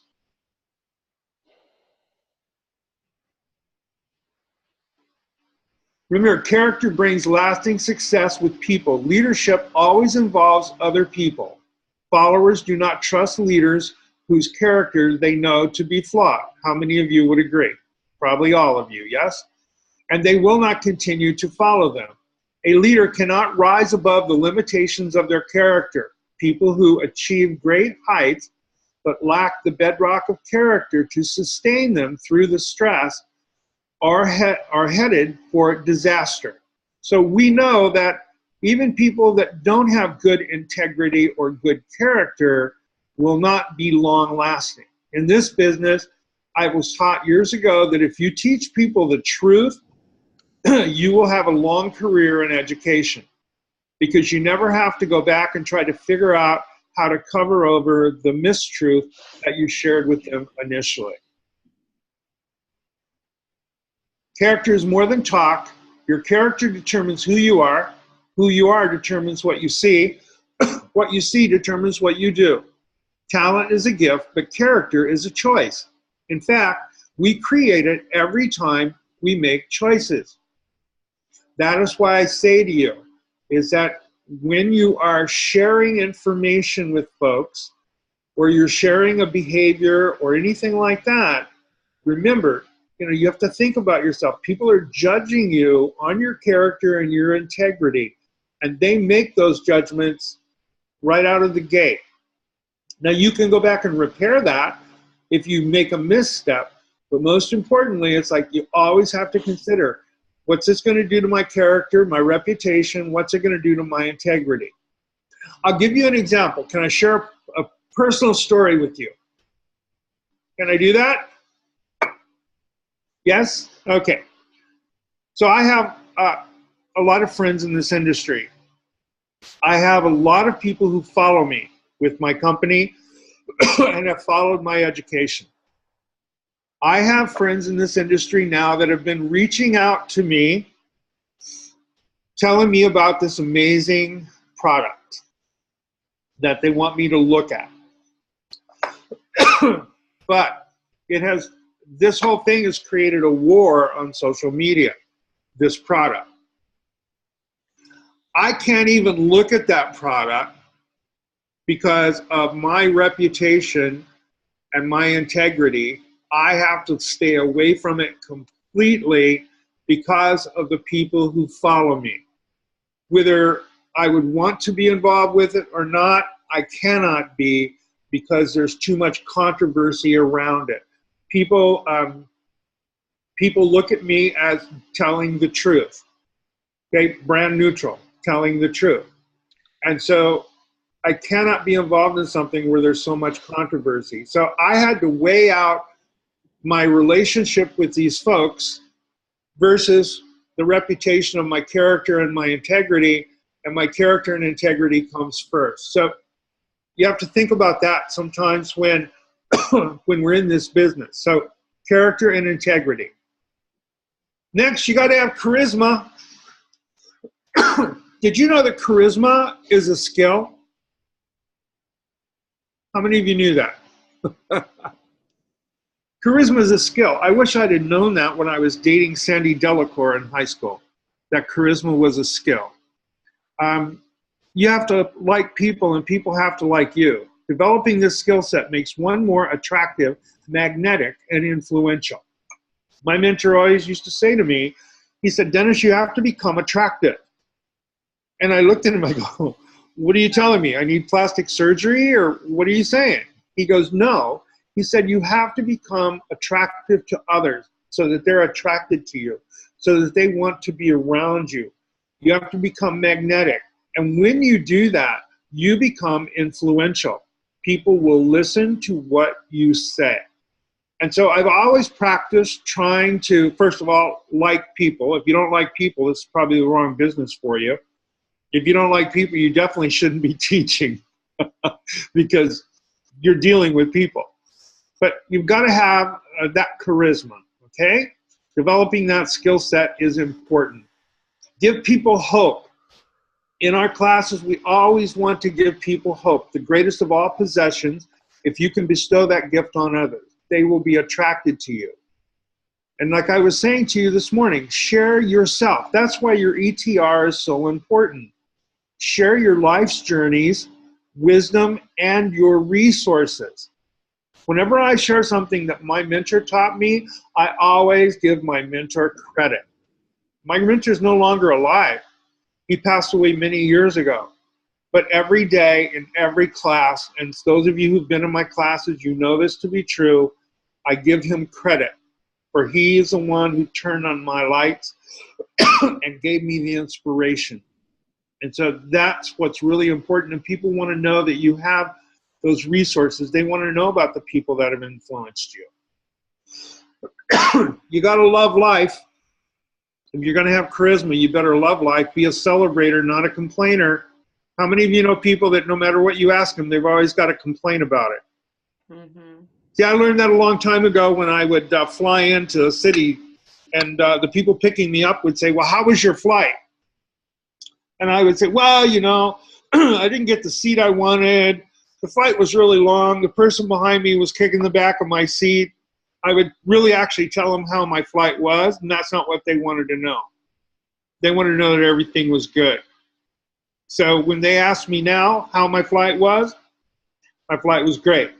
Remember, character brings lasting success with people. Leadership always involves other people. Followers do not trust leaders whose character they know to be flawed. How many of you would agree? Probably all of you, yes? And they will not continue to follow them. A leader cannot rise above the limitations of their character. People who achieve great heights but lack the bedrock of character to sustain them through the stress are headed for disaster. So we know that even people that don't have good integrity or good character will not be long lasting. In this business, I was taught years ago that if you teach people the truth, you will have a long career in education, because you never have to go back and try to figure out how to cover over the mistruth that you shared with them initially. Character is more than talk. Your character determines who you are. Who you are determines what you see. What you see determines what you do. Talent is a gift, but character is a choice. In fact, we create it every time we make choices. That is why I say to you, is that when you are sharing information with folks, or you're sharing a behavior or anything like that, remember, you have to think about yourself. People are judging you on your character and your integrity, and they make those judgments right out of the gate. Now, you can go back and repair that if you make a misstep, but most importantly, it's like you always have to consider, what's this going to do to my character, my reputation? What's it going to do to my integrity? I'll give you an example. Can I share a personal story with you? Can I do that? Yes? Okay. So I have a lot of friends in this industry. I have a lot of people who follow me with my company and have followed my education. I have friends in this industry now that have been reaching out to me, telling me about this amazing product that they want me to look at. But this whole thing has created a war on social media, this product. I can't even look at that product because of my reputation and my integrity. I have to stay away from it completely because of the people who follow me. Whether I would want to be involved with it or not, I cannot be, because there's too much controversy around it. People look at me as telling the truth. Okay, brand neutral, telling the truth. And so I cannot be involved in something where there's so much controversy. So I had to weigh out my relationship with these folks versus the reputation of my character and my integrity, and my character and integrity comes first. So you have to think about that sometimes when we're in this business. So character and integrity. Next, you got to have charisma. Did you know that charisma is a skill? How many of you knew that? Charisma is a skill. I wish I'd have known that when I was dating Sandy Delacour in high school, that charisma was a skill. You have to like people and people have to like you. Developing this skill set makes one more attractive, magnetic, and influential. My mentor always used to say to me, he said, Dennis, you have to become attractive. And I looked at him, I go, what are you telling me? I need plastic surgery or what are you saying? He goes, no. He said, you have to become attractive to others so that they're attracted to you, so that they want to be around you. You have to become magnetic. And when you do that, you become influential. People will listen to what you say. And so I've always practiced trying to, first of all, like people. If you don't like people, it's probably the wrong business for you. If you don't like people, you definitely shouldn't be teaching because you're dealing with people. But you've got to have that charisma, okay? Developing that skill set is important. Give people hope. In our classes, we always want to give people hope. The greatest of all possessions, if you can bestow that gift on others, they will be attracted to you. And like I was saying to you this morning, share yourself. That's why your ETR is so important. Share your life's journeys, wisdom, and your resources. Whenever I share something that my mentor taught me, I always give my mentor credit. My mentor is no longer alive. He passed away many years ago. But every day in every class, and those of you who've been in my classes, you know this to be true, I give him credit. For he is the one who turned on my lights and gave me the inspiration. And so that's what's really important. And people want to know that you have those resources. They want to know about the people that have influenced you. You got to love life. If you're going to have charisma, you better love life. Be a celebrator, not a complainer. How many of you know people that no matter what you ask them, they've always got to complain about it? Mm-hmm. See, I learned that a long time ago when I would fly into a city and the people picking me up would say, well, how was your flight? And I would say, well, you know, I didn't get the seat I wanted. The flight was really long. The person behind me was kicking the back of my seat. I would really actually tell them how my flight was, and that's not what they wanted to know. They wanted to know that everything was good. So when they ask me now how my flight was great.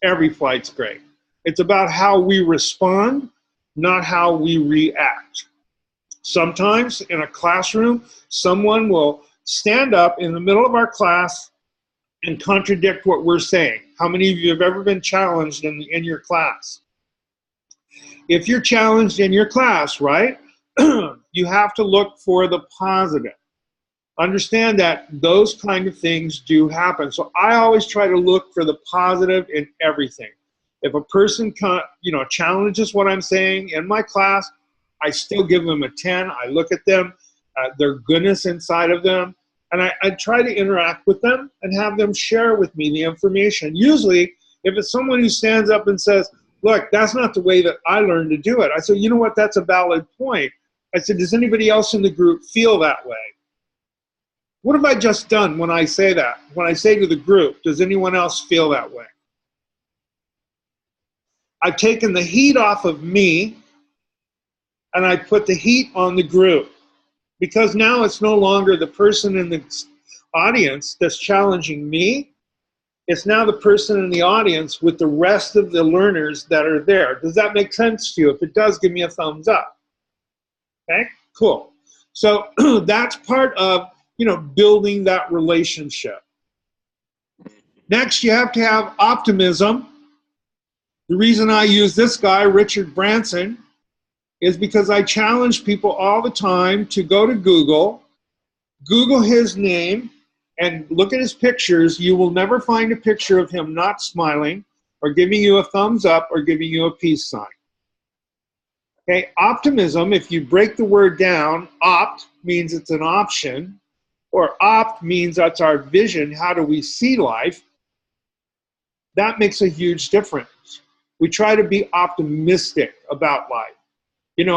Every flight's great. It's about how we respond, not how we react. Sometimes in a classroom, someone will stand up in the middle of our class and contradict what we're saying. How many of you have ever been challenged in your class? If you're challenged in your class, right, you have to look for the positive. Understand that those kind of things do happen. So I always try to look for the positive in everything. If a person challenges what I'm saying in my class, I still give them a 10. I look at them, their goodness inside of them, and I try to interact with them and have them share with me the information. Usually, if it's someone who stands up and says, look, that's not the way that I learned to do it. I said, you know what, that's a valid point. I said, does anybody else in the group feel that way? What have I just done when I say that? When I say to the group, does anyone else feel that way? I've taken the heat off of me and I put the heat on the group. Because now it's no longer the person in the audience that's challenging me. It's now the person in the audience with the rest of the learners that are there. Does that make sense to you? If it does, give me a thumbs up. Okay, cool. So that's part of, building that relationship. Next, you have to have optimism. The reason I use this guy, Richard Branson, is because I challenge people all the time to go to Google his name, and look at his pictures. You will never find a picture of him not smiling or giving you a thumbs up or giving you a peace sign. Okay, optimism, if you break the word down, opt means it's an option, or opt means that's our vision. How do we see life? That makes a huge difference. We try to be optimistic about life.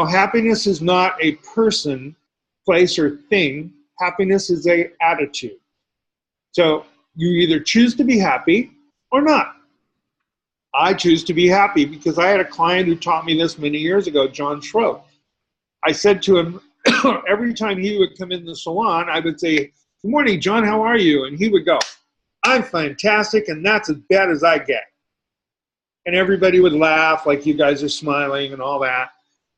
Happiness is not a person, place, or thing. Happiness is an attitude. So you either choose to be happy or not. I choose to be happy because I had a client who taught me this many years ago, John Schroep. I said to him, every time he would come in the salon, I would say, "Good morning, John, how are you?" And he would go, "I'm fantastic, and that's as bad as I get." And everybody would laugh like you guys are smiling and all that.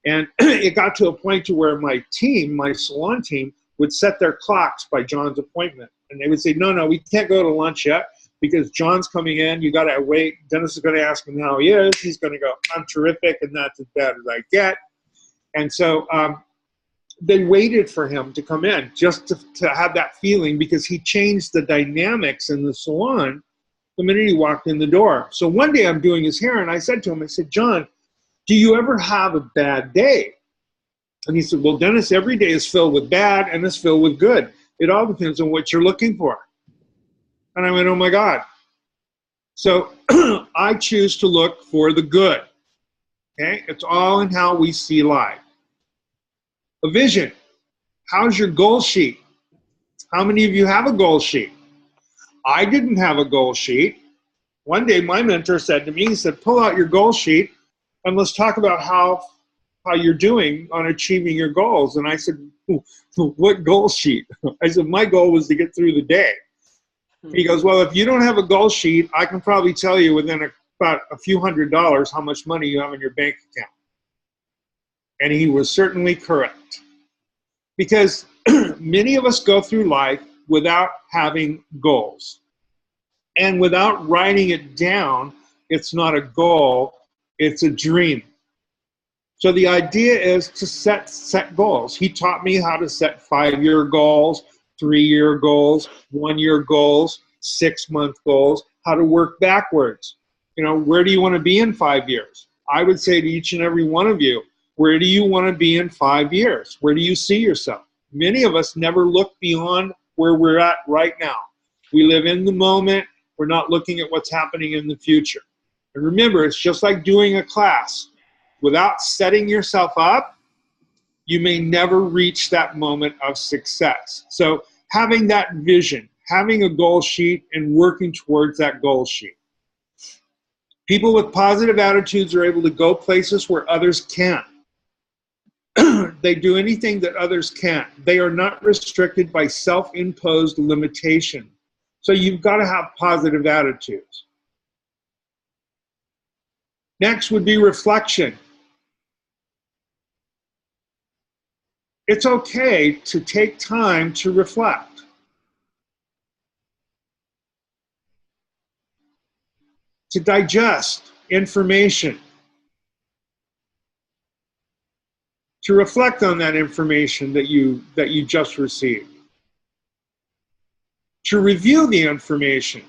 And it got to a point to where my team, my salon team, would set their clocks by John's appointment. And they would say, no, we can't go to lunch yet because John's coming in. You got to wait. Dennis is going to ask him how he is. He's going to go, "I'm terrific, and that's as bad as I get." And so they waited for him to come in just to have that feeling, because he changed the dynamics in the salon the minute he walked in the door. So one day I'm doing his hair, and I said to him, I said, "John, do you ever have a bad day?" And he said, "Well, Dennis, every day is filled with bad and it's filled with good. It all depends on what you're looking for." And I went, oh my God. So I choose to look for the good. Okay? It's all in how we see life. A vision. How's your goal sheet? How many of you have a goal sheet? I didn't have a goal sheet. One day my mentor said to me, he said, "Pull out your goal sheet and let's talk about how you're doing on achieving your goals." And I said, "What goal sheet?" I said, "My goal was to get through the day." He goes, "Well, if you don't have a goal sheet, I can probably tell you within about a few $100s how much money you have in your bank account." And he was certainly correct. Because many of us go through life without having goals. And without writing it down, it's not a goal, it's a dream. So the idea is to set goals. He taught me how to set 5-year goals, 3-year goals, 1-year goals, 6-month goals, how to work backwards. You know, where do you want to be in 5 years? I would say to each and every one of you, where do you want to be in 5 years? Where do you see yourself? Many of us never look beyond where we're at right now. We live in the moment. We're not looking at what's happening in the future. And remember, it's just like doing a class. Without setting yourself up, you may never reach that moment of success. So having that vision, having a goal sheet, and working towards that goal sheet. People with positive attitudes are able to go places where others can't. They do anything that others can't. They are not restricted by self-imposed limitation. So you've got to have positive attitudes. Next would be reflection. It's okay to take time to reflect. To digest information. To reflect on that information that you just received. To review the information.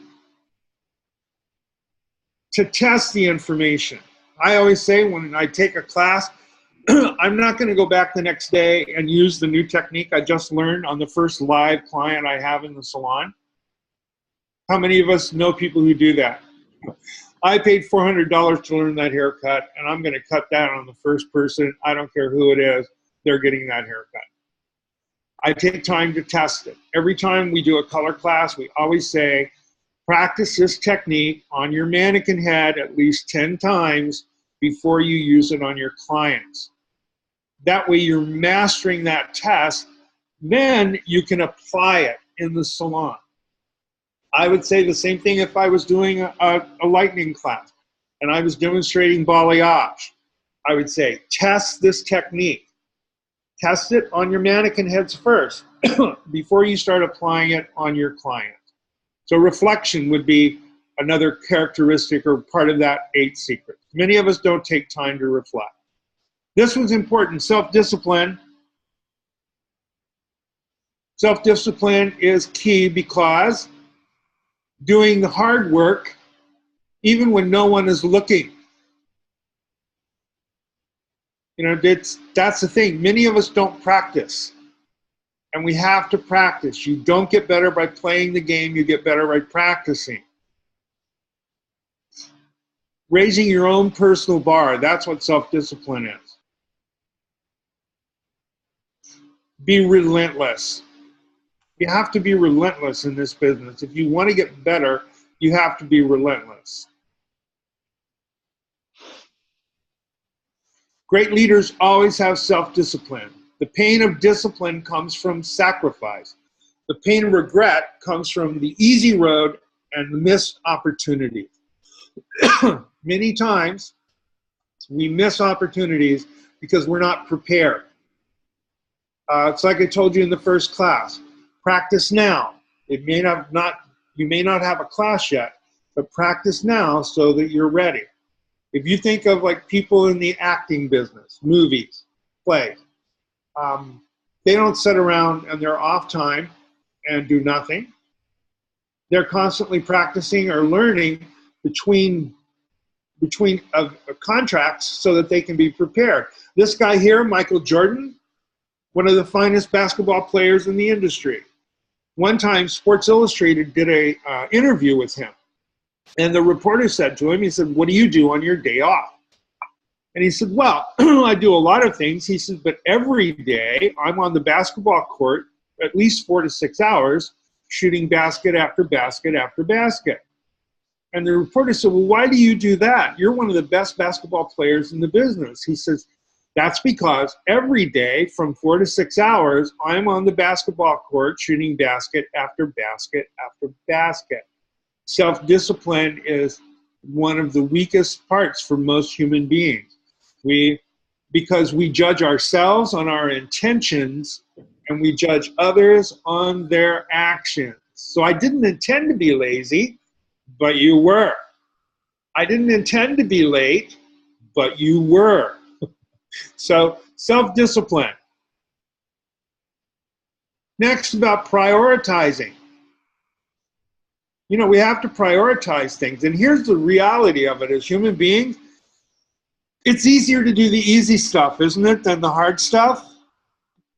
To test the information. I always say when I take a class, I'm not going to go back the next day and use the new technique I just learned on the first live client I have in the salon. How many of us know people who do that? I paid $400 to learn that haircut, and I'm going to cut that on the first person. I don't care who it is. They're getting that haircut. I take time to test it. Every time we do a color class, we always say, practice this technique on your mannequin head at least 10 times before you use it on your clients. That way you're mastering that test, then you can apply it in the salon. I would say the same thing if I was doing a lightning class and I was demonstrating balayage. I would say, test this technique. Test it on your mannequin heads first before you start applying it on your client. So reflection would be another characteristic or part of that 8 secrets. Many of us don't take time to reflect. This was important, self-discipline. Self-discipline is key because doing the hard work, even when no one is looking. You know, that's the thing. Many of us don't practice. And we have to practice. You don't get better by playing the game. You get better by practicing. Raising your own personal bar. That's what self-discipline is. Be relentless. You have to be relentless in this business. If you want to get better, you have to be relentless. Great leaders always have self-discipline. The pain of discipline comes from sacrifice. The pain of regret comes from the easy road and the missed opportunities. Many times, we miss opportunities because we're not prepared. It's like I told you in the first class. Practice now. You may not have a class yet, but practice now so that you're ready. If you think of like people in the acting business, movies, plays, they don't sit around on their off time and do nothing. They're constantly practicing or learning between contracts so that they can be prepared. This guy here, Michael Jordan, one of the finest basketball players in the industry. One time, Sports Illustrated did a interview with him. And the reporter said to him, he said, "What do you do on your day off?" And he said, "Well, I do a lot of things." He said, "But every day I'm on the basketball court at least 4 to 6 hours shooting basket after basket after basket." And the reporter said, "Well, why do you do that? You're one of the best basketball players in the business." He says, "That's because every day from 4 to 6 hours, I'm on the basketball court shooting basket after basket after basket." Self-discipline is one of the weakest parts for most human beings. Because we judge ourselves on our intentions and we judge others on their actions. So I didn't intend to be lazy, but you were. I didn't intend to be late, but you were. So self-discipline. Next, about prioritizing. You know, we have to prioritize things. And here's the reality of it. As human beings, it's easier to do the easy stuff, isn't it, than the hard stuff?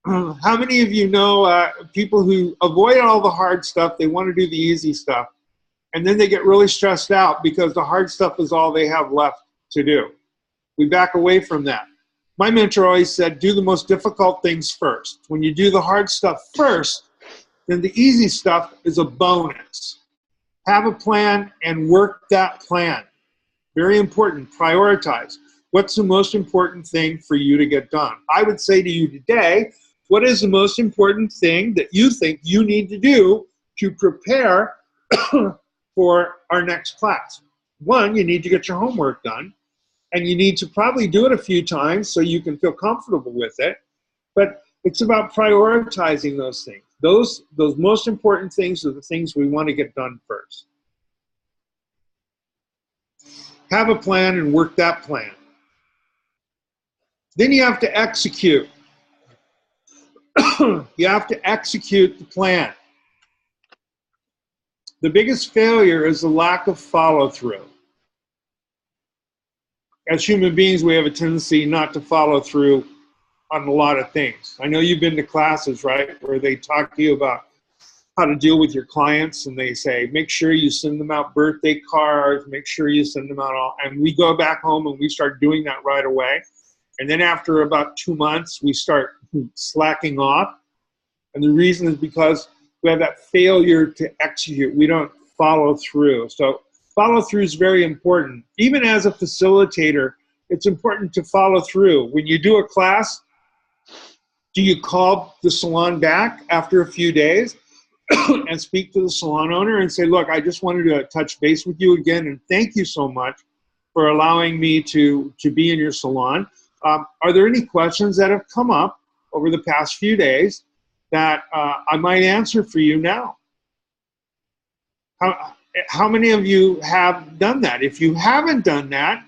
How many of you know people who avoid all the hard stuff, they want to do the easy stuff, and then they get really stressed out because the hard stuff is all they have left to do? We back away from that. My mentor always said, do the most difficult things first. When you do the hard stuff first, then the easy stuff is a bonus. Have a plan and work that plan. Very important. Prioritize. What's the most important thing for you to get done? I would say to you today, what is the most important thing that you think you need to do to prepare for our next class? One, you need to get your homework done, and you need to probably do it a few times so you can feel comfortable with it. But it's about prioritizing those things. Those most important things are the things we want to get done first. Have a plan and work that plan. Then you have to execute. You have to execute the plan. The biggest failure is the lack of follow-through. As human beings, we have a tendency not to follow through on a lot of things. I know you've been to classes, right, where they talk to you about how to deal with your clients, and they say, make sure you send them out birthday cards, make sure you send them out all, and we go back home and we start doing that right away. And then after about 2 months, we start slacking off. And the reason is because we have that failure to execute. We don't follow through. So follow through is very important. Even as a facilitator, it's important to follow through. When you do a class, do you call the salon back after a few days and speak to the salon owner and say, look, I just wanted to touch base with you again, and thank you so much for allowing me to be in your salon. Are there any questions that have come up over the past few days that I might answer for you now? How many of you have done that? If you haven't done that,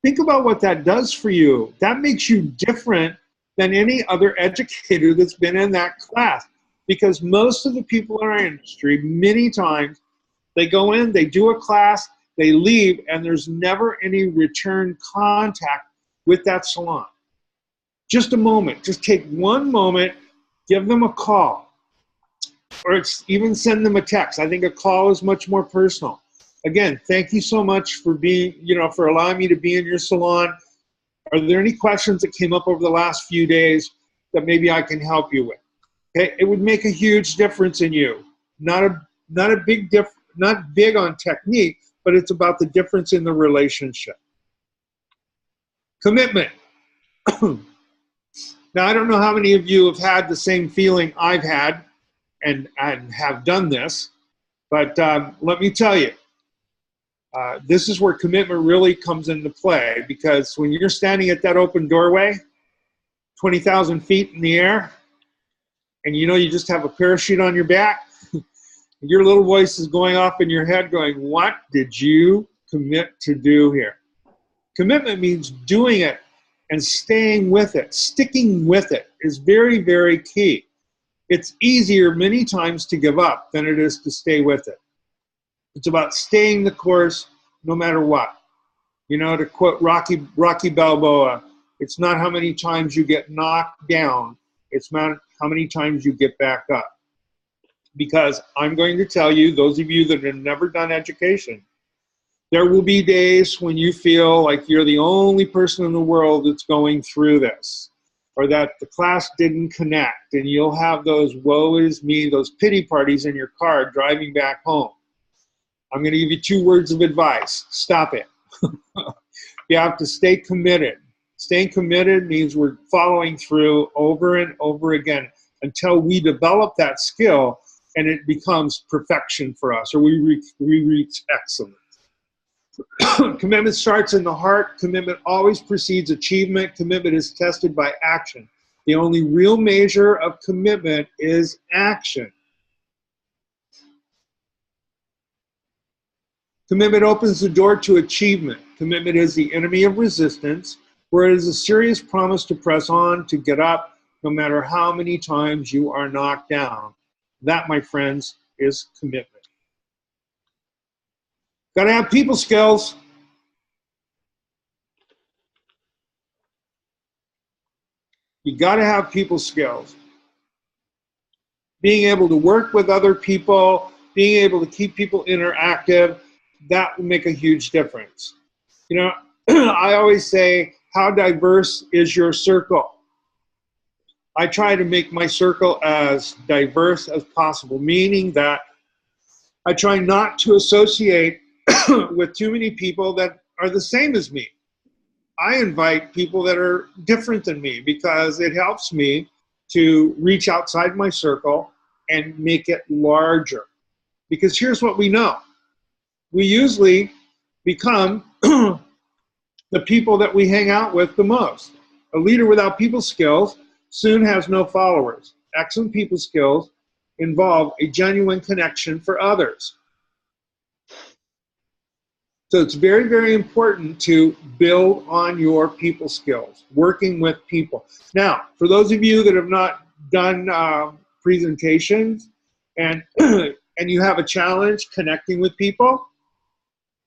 think about what that does for you. That makes you different than any other educator that's been in that class. Because most of the people in our industry, many times, they go in, they do a class, they leave, and there's never any return contact with that salon. Just a moment. Just take one moment, give them a call, or even send them a text. I think a call is much more personal. Again, thank you so much for being, for allowing me to be in your salon. Are there any questions that came up over the last few days that maybe I can help you with? Okay, it would make a huge difference in you. Not big on technique, but it's about the difference in the relationship. Commitment. Now, I don't know how many of you have had the same feeling I've had and have done this, but let me tell you, this is where commitment really comes into play, because when you're standing at that open doorway, 20,000 feet in the air, and you know you just have a parachute on your back, your little voice is going off in your head going, what did you commit to do here? Commitment means doing it and staying with it. Sticking with it is very, very key. It's easier many times to give up than it is to stay with it. It's about staying the course no matter what. You know, to quote Rocky Balboa, it's not how many times you get knocked down, it's not how many times you get back up. Because I'm going to tell you, those of you that have never done education, there will be days when you feel like you're the only person in the world that's going through this, or that the class didn't connect, and you'll have those woe is me, those pity parties in your car driving back home. I'm going to give you 2 words of advice. Stop it. You have to stay committed. Staying committed means we're following through over and over again until we develop that skill and it becomes perfection for us, or we reach excellence. Commitment starts in the heart. Commitment always precedes achievement. Commitment is tested by action. The only real measure of commitment is action. Commitment opens the door to achievement. Commitment is the enemy of resistance, where it is a serious promise to press on, to get up, no matter how many times you are knocked down. That, my friends, is commitment. Got to have people skills. You got to have people skills. Being able to work with other people, being able to keep people interactive, that will make a huge difference. You know, I always say, how diverse is your circle? I try to make my circle as diverse as possible, meaning that I try not to associate with too many people that are the same as me. I invite people that are different than me because it helps me to reach outside my circle and make it larger. Because here's what we know. We usually become the people that we hang out with the most. A leader without people skills soon has no followers. Excellent people skills involve a genuine connection for others. So it's very, very important to build on your people skills, working with people. Now, for those of you that have not done presentations and, and you have a challenge connecting with people,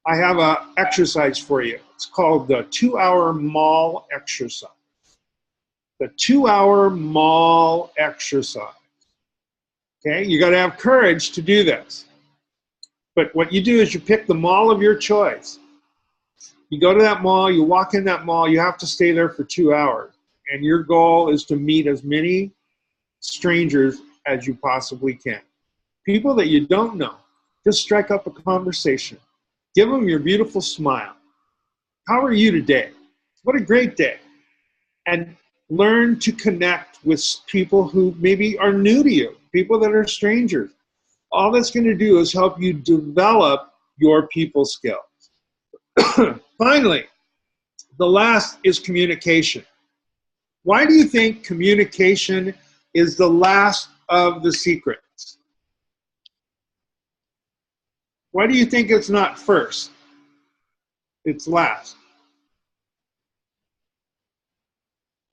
I have an exercise for you. It's called the 2-hour mall exercise. The 2-hour mall exercise. Okay, you got to have courage to do this. But what you do is you pick the mall of your choice. You go to that mall, you walk in that mall, you have to stay there for 2 hours. And your goal is to meet as many strangers as you possibly can. People that you don't know. Just strike up a conversation. Give them your beautiful smile. How are you today? What a great day. And learn to connect with people who maybe are new to you, people that are strangers. All that's going to do is help you develop your people skills. Finally, the last is communication. Why do you think communication is the last of the secrets? Why do you think it's not first? It's last.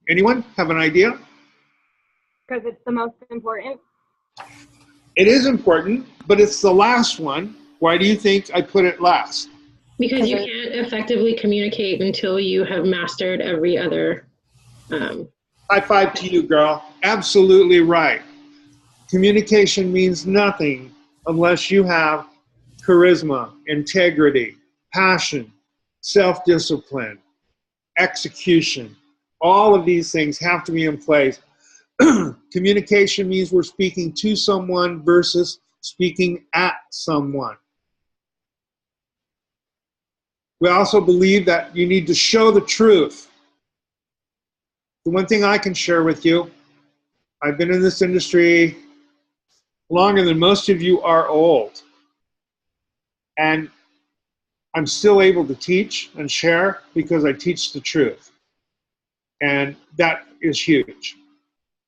Anyone have an idea? Because it's the most important. It is important, but it's the last one. Why do you think I put it last? Because you can't effectively communicate until you have mastered every other. High five to you, girl. Absolutely right. Communication means nothing unless you have charisma, integrity, passion, self-discipline, execution. All of these things have to be in place. Communication means we're speaking to someone versus speaking at someone. We also believe that you need to show the truth. The one thing I can share with you, I've been in this industry longer than most of you are old. And I'm still able to teach and share because I teach the truth. And that is huge.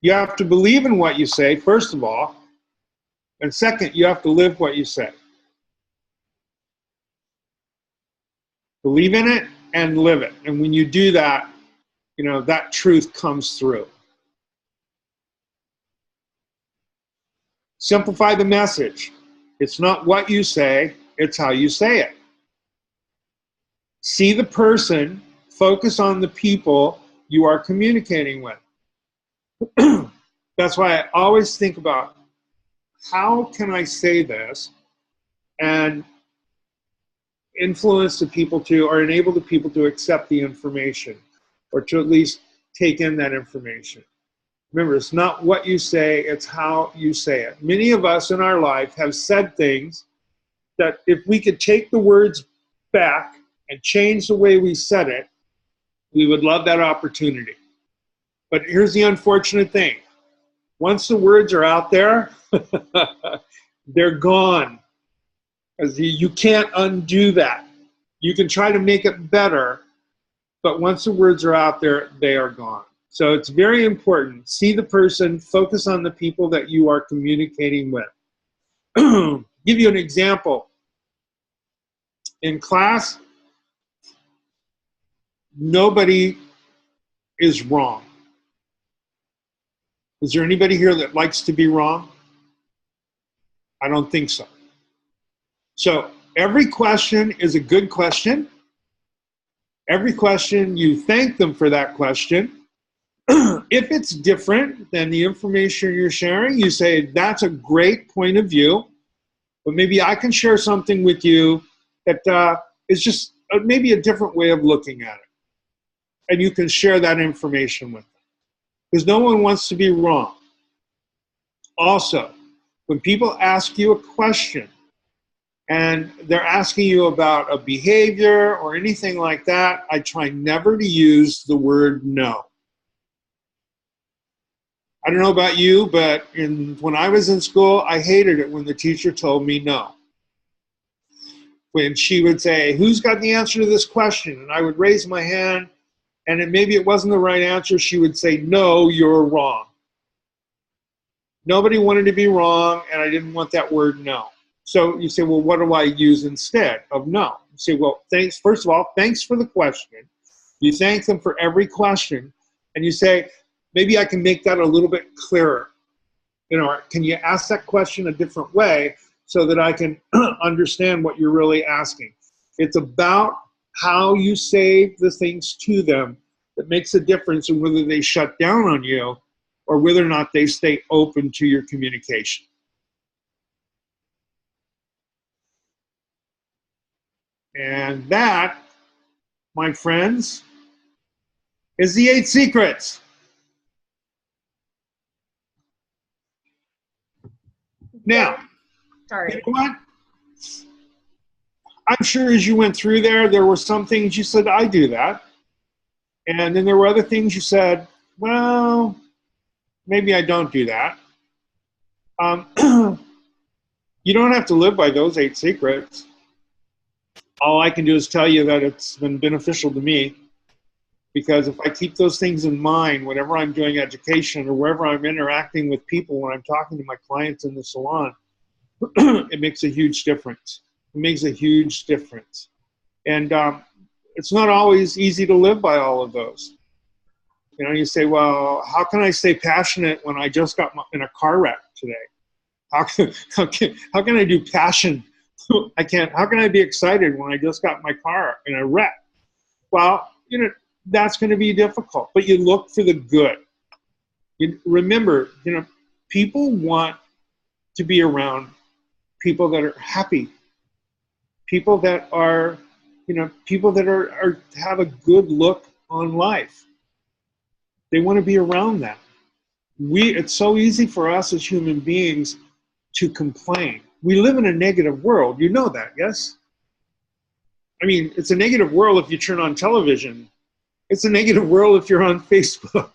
You have to believe in what you say, first of all. And second, you have to live what you say. Believe in it and live it. And when you do that, you know, that truth comes through. Simplify the message. It's not what you say, it's how you say it. See the person, focus on the people you are communicating with. That's why I always think about, how can I say this and influence the people to, or enable the people to accept the information, or to at least take in that information. Remember, it's not what you say, it's how you say it. Many of us in our life have said things that if we could take the words back and change the way we said it, we would love that opportunity. But here's the unfortunate thing. Once the words are out there, they're gone. Because you can't undo that. You can try to make it better, but once the words are out there, they are gone. So it's very important. See the person, focus on the people that you are communicating with. Give you an example. In class, nobody is wrong. Is there anybody here that likes to be wrong? I don't think so. So every question is a good question. Every question, you thank them for that question. If it's different than the information you're sharing, you say, that's a great point of view, but maybe I can share something with you that is just maybe a different way of looking at it. And you can share that information with them. Because no one wants to be wrong. Also, when people ask you a question, and they're asking you about a behavior or anything like that, I try never to use the word no. I don't know about you, but when I was in school, I hated it when the teacher told me no. When she would say, who's got the answer to this question? And I would raise my hand, and maybe it wasn't the right answer. She would say, no, you're wrong. Nobody wanted to be wrong, and I didn't want that word no. So you say, well, what do I use instead of no? You say, well, thanks. First of all, thanks for the question. You thank them for every question, and you say, maybe I can make that a little bit clearer. You know, can you ask that question a different way so that I can understand what you're really asking? It's about how you say the things to them that makes a difference in whether they shut down on you or whether or not they stay open to your communication. And that, my friends, is the 8 secrets. Now, Sorry. you know what? I'm sure as you went through there were some things you said, I do that. And then there were other things you said, well, maybe I don't do that. You don't have to live by those 8 secrets. All I can do is tell you that it's been beneficial to me, because if I keep those things in mind whenever I'm doing education or wherever I'm interacting with people, when I'm talking to my clients in the salon, it makes a huge difference. It makes a huge difference. And it's not always easy to live by all of those. You know, you say, well, how can I stay passionate when I just got in a car wreck today? How can I do passion? I can't. How can I be excited when I just got my car in a wreck? Well, you know, that's going to be difficult, but you look for the good. You remember, you know, people want to be around people that are happy, people that are, you know, people that are have a good look on life. They want to be around that. It's so easy for us as human beings to complain. We live in a negative world. You know that, yes? I mean, it's a negative world if you turn on television. It's a negative world if you're on Facebook.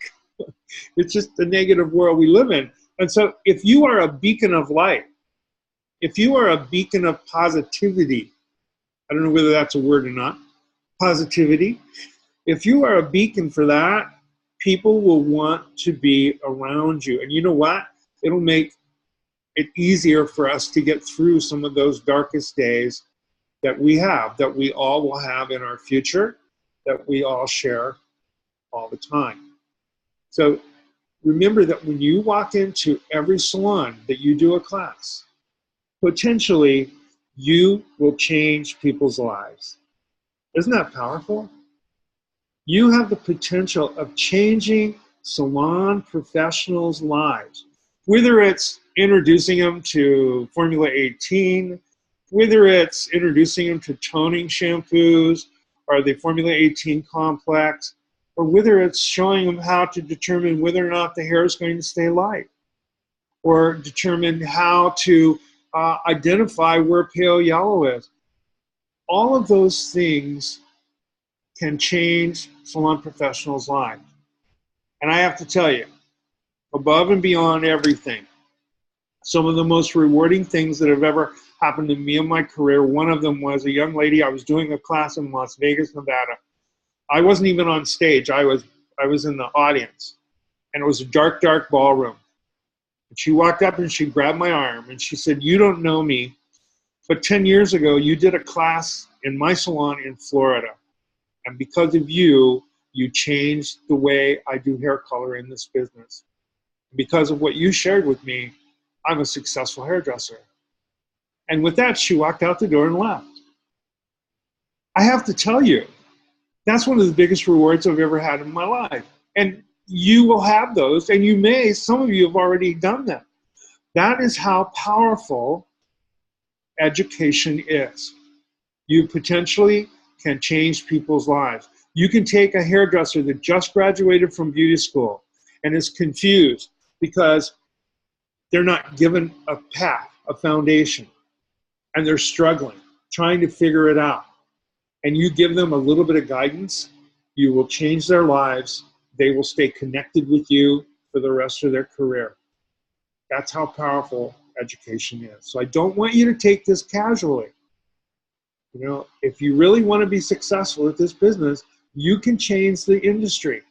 It's just the negative world we live in. And so if you are a beacon of light, if you are a beacon of positivity, I don't know whether that's a word or not, positivity, if you are a beacon for that, people will want to be around you. And you know what? It'll make it easier for us to get through some of those darkest days that we have, that we all will have in our future, that we all share all the time. So remember that when you walk into every salon that you do a class, potentially you will change people's lives. Isn't that powerful? You have the potential of changing salon professionals' lives, whether it's introducing them to Formula 18, whether it's introducing them to toning shampoos or the Formula 18 complex, or whether it's showing them how to determine whether or not the hair is going to stay light, or determine how to identify where pale yellow is. All of those things can change salon professionals' lives. And I have to tell you, above and beyond everything, some of the most rewarding things that have ever happened to me in my career, one of them was a young lady, I was doing a class in Las Vegas, Nevada. I wasn't even on stage, I was in the audience. And it was a dark, dark ballroom. And she walked up and she grabbed my arm and she said, "You don't know me, but 10 years ago you did a class in my salon in Florida. And because of you, you changed the way I do hair color in this business. Because of what you shared with me, I'm a successful hairdresser." And with that, she walked out the door and left. I have to tell you, that's one of the biggest rewards I've ever had in my life. And you will have those, and you may, some of you have already done that. That is how powerful education is. You potentially can change people's lives. You can take a hairdresser that just graduated from beauty school and is confused because they're not given a path, a foundation, and they're struggling, trying to figure it out. And you give them a little bit of guidance, you will change their lives. They will stay connected with you for the rest of their career. That's how powerful education is. So I don't want you to take this casually. You know, if you really want to be successful at this business, you can change the industry.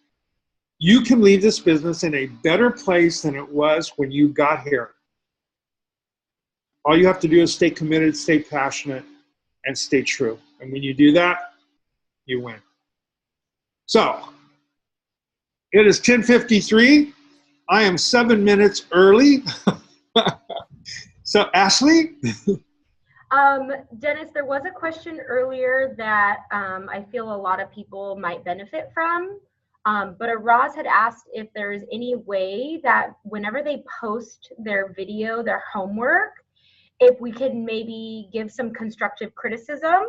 You can leave this business in a better place than it was when you got here. All you have to do is stay committed, stay passionate, and stay true. And when you do that, you win. So, it is 10:53. I am 7 minutes early. So, Ashley? Dennis, there was a question earlier that I feel a lot of people might benefit from. But Araz had asked if there's any way that whenever they post their video, their homework, if we could maybe give some constructive criticism.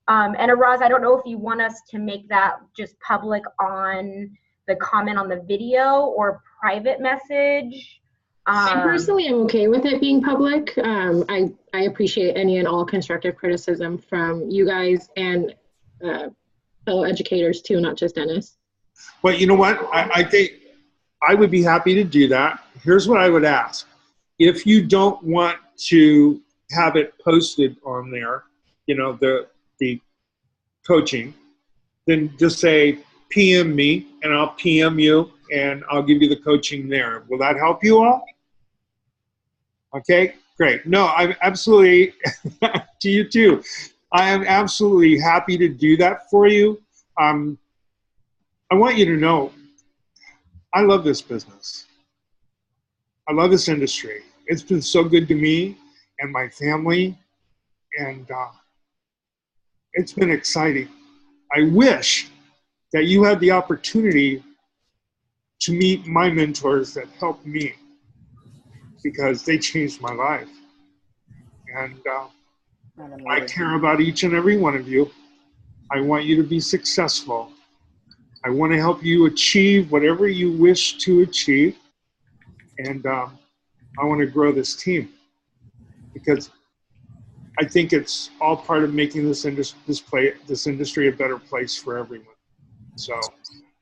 And Araz, I don't know if you want us to make that just public on the comment on the video or private message. I personally am okay with it being public. I appreciate any and all constructive criticism from you guys and fellow educators too, not just Dennis. Well, you know what? I think I would be happy to do that. Here's what I would ask. If you don't want to have it posted on there, you know, the coaching, then just say PM me and I'll PM you and I'll give you the coaching there. Will that help you all? Okay, great. No, I'm absolutely, to you too. I am absolutely happy to do that for you. I want you to know, I love this business. I love this industry. It's been so good to me and my family, and it's been exciting. I wish that you had the opportunity to meet my mentors that helped me, because they changed my life. And I care about each and every one of you. I want you to be successful. I want to help you achieve whatever you wish to achieve. And I want to grow this team, because I think it's all part of making this industry a better place for everyone. So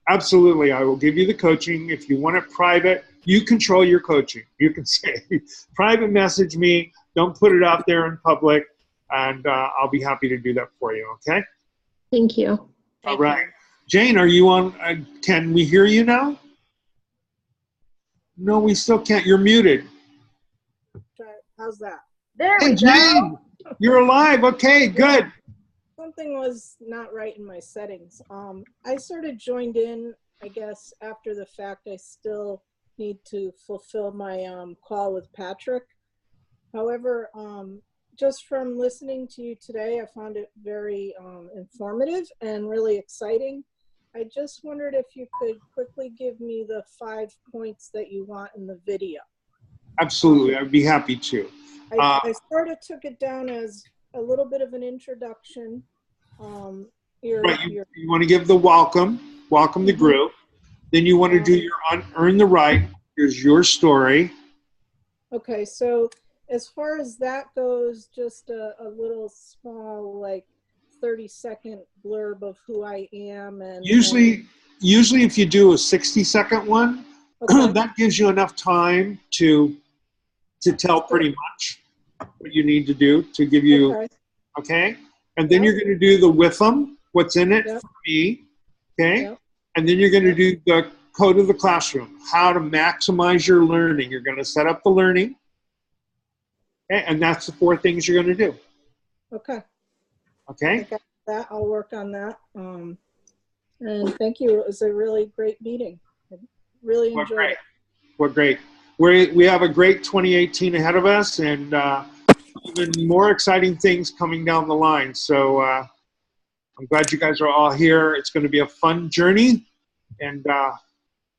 Absolutely. I will give you the coaching. If you want it private, you control your coaching. You can say, private message me. Don't put it out there in public. And I'll be happy to do that for you. Okay? Thank you. All right. Jane, are you on? Can we hear you now? No, we still can't. You're muted. How's that? There Hey, we Jane, go. you're alive. Okay, good. Something was not right in my settings. I sort of joined in, I guess, after the fact. I still need to fulfill my call with Patrick. However, just from listening to you today, I found it very informative and really exciting. I just wondered if you could quickly give me the 5 points that you want in the video. Absolutely. I'd be happy to. I sort of took it down as a little bit of an introduction. Right, you want to give the welcome the group. Then you want to do your earn the right. Here's your story. Okay, so as far as that goes, just a little small, like 30-second blurb of who I am. And Usually if you do a 60-second one, okay. that gives you enough time to tell pretty much what you need to do to give you, okay? And then you're going to do the with them, what's in it for me, okay? And then you're going to do the code of the classroom, how to maximize your learning. You're going to set up the learning, okay? And that's the 4 things you're going to do. Okay. Okay? I got that. I'll work on that. And thank you. It was a really great meeting. I really enjoyed it. Well, great. We have a great 2018 ahead of us, and even more exciting things coming down the line. So I'm glad you guys are all here. It's going to be a fun journey, and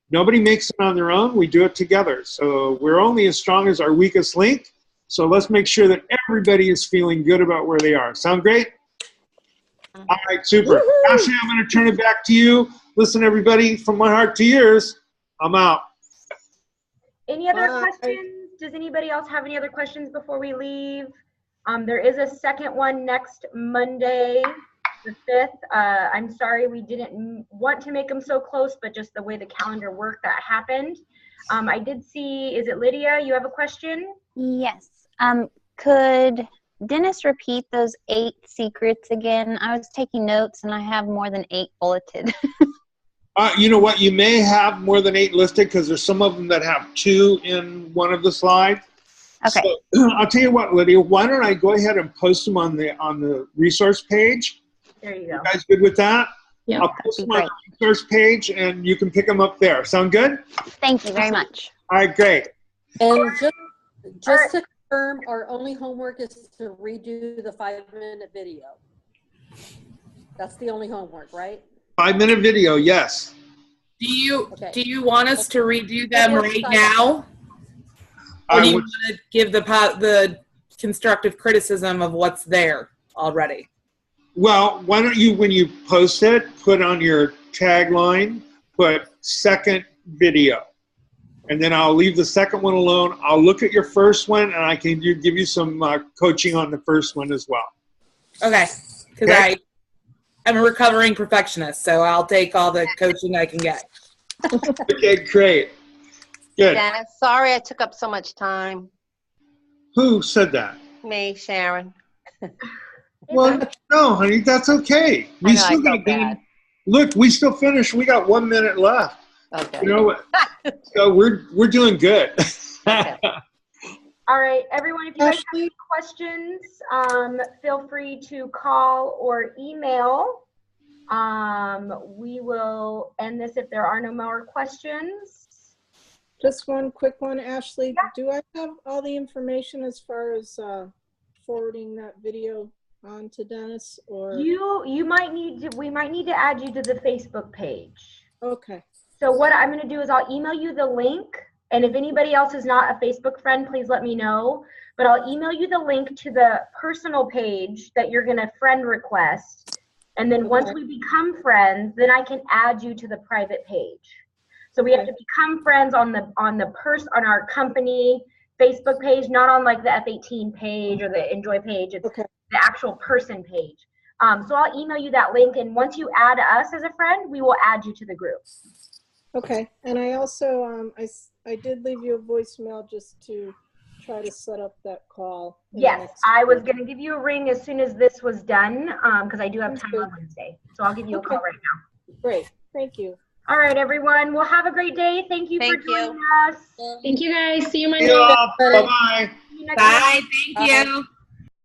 nobody makes it on their own. We do it together. So we're only as strong as our weakest link. So let's make sure that everybody is feeling good about where they are. Sound great? All right, super. Ashley, I'm going to turn it back to you. Listen, everybody, from my heart to yours, I'm out. Any other questions? Does anybody else have any other questions before we leave? There is a second one next Monday, the 5th. I'm sorry we didn't want to make them so close, but just the way the calendar worked, that happened. I did see, is it Lydia? You have a question? Yes. Could Dennis repeat those 8 secrets again? I was taking notes and I have more than 8 bulleted. You know what? You may have more than 8 listed because there's some of them that have 2 in one of the slides. Okay. So, I'll tell you what, Lydia. Why don't I go ahead and post them on the resource page? There you go. You guys good with that? Yeah. I'll post them on the resource page, and you can pick them up there. Sound good? Thank you very much. All right, great. And just to confirm, our only homework is to redo the 5-minute video. That's the only homework, right? 5-minute video, yes. Do you want us to redo them right now? Or I do you would- want to give the constructive criticism of what's there already? Well, why don't you, when you post it, put on your tagline, put second video. And then I'll leave the second one alone. I'll look at your first one, and I can give you some coaching on the first one as well. Okay. Because I'm a recovering perfectionist, so I'll take all the coaching I can get. Okay, great. Good. Dennis, sorry I took up so much time. Who said that? Me, Sharon. Well, no, honey, that's okay. We know, I still felt got bad. Look, we still finished. We got 1 minute left. Okay. You know, so we're doing good. Okay. All right, everyone, if you guys have any questions, feel free to call or email. We will end this if there are no more questions. Just one quick one, Ashley. Yeah. Do I have all the information as far as forwarding that video on to Dennis, or you might need to, we might need to add you to the Facebook page. Okay. So what I'm going to do is I'll email you the link, and if anybody else is not a Facebook friend, please let me know. But I'll email you the link to the personal page that you're going to friend request, and then once we become friends, then I can add you to the private page. So we have to become friends on our company Facebook page, not on like the F18 page or the Enjoy page. It's the actual person page. So I'll email you that link, and once you add us as a friend, we will add you to the group. Okay, and I also, I did leave you a voicemail just to try to set up that call. Yes, I was going to give you a ring as soon as this was done, because I do have time on Wednesday. So I'll give you a call right now. Great, thank you. All right, everyone. Well, have a great day. Thank you for joining us. Thank you guys. See you Monday. Bye-bye. Bye. Thank you.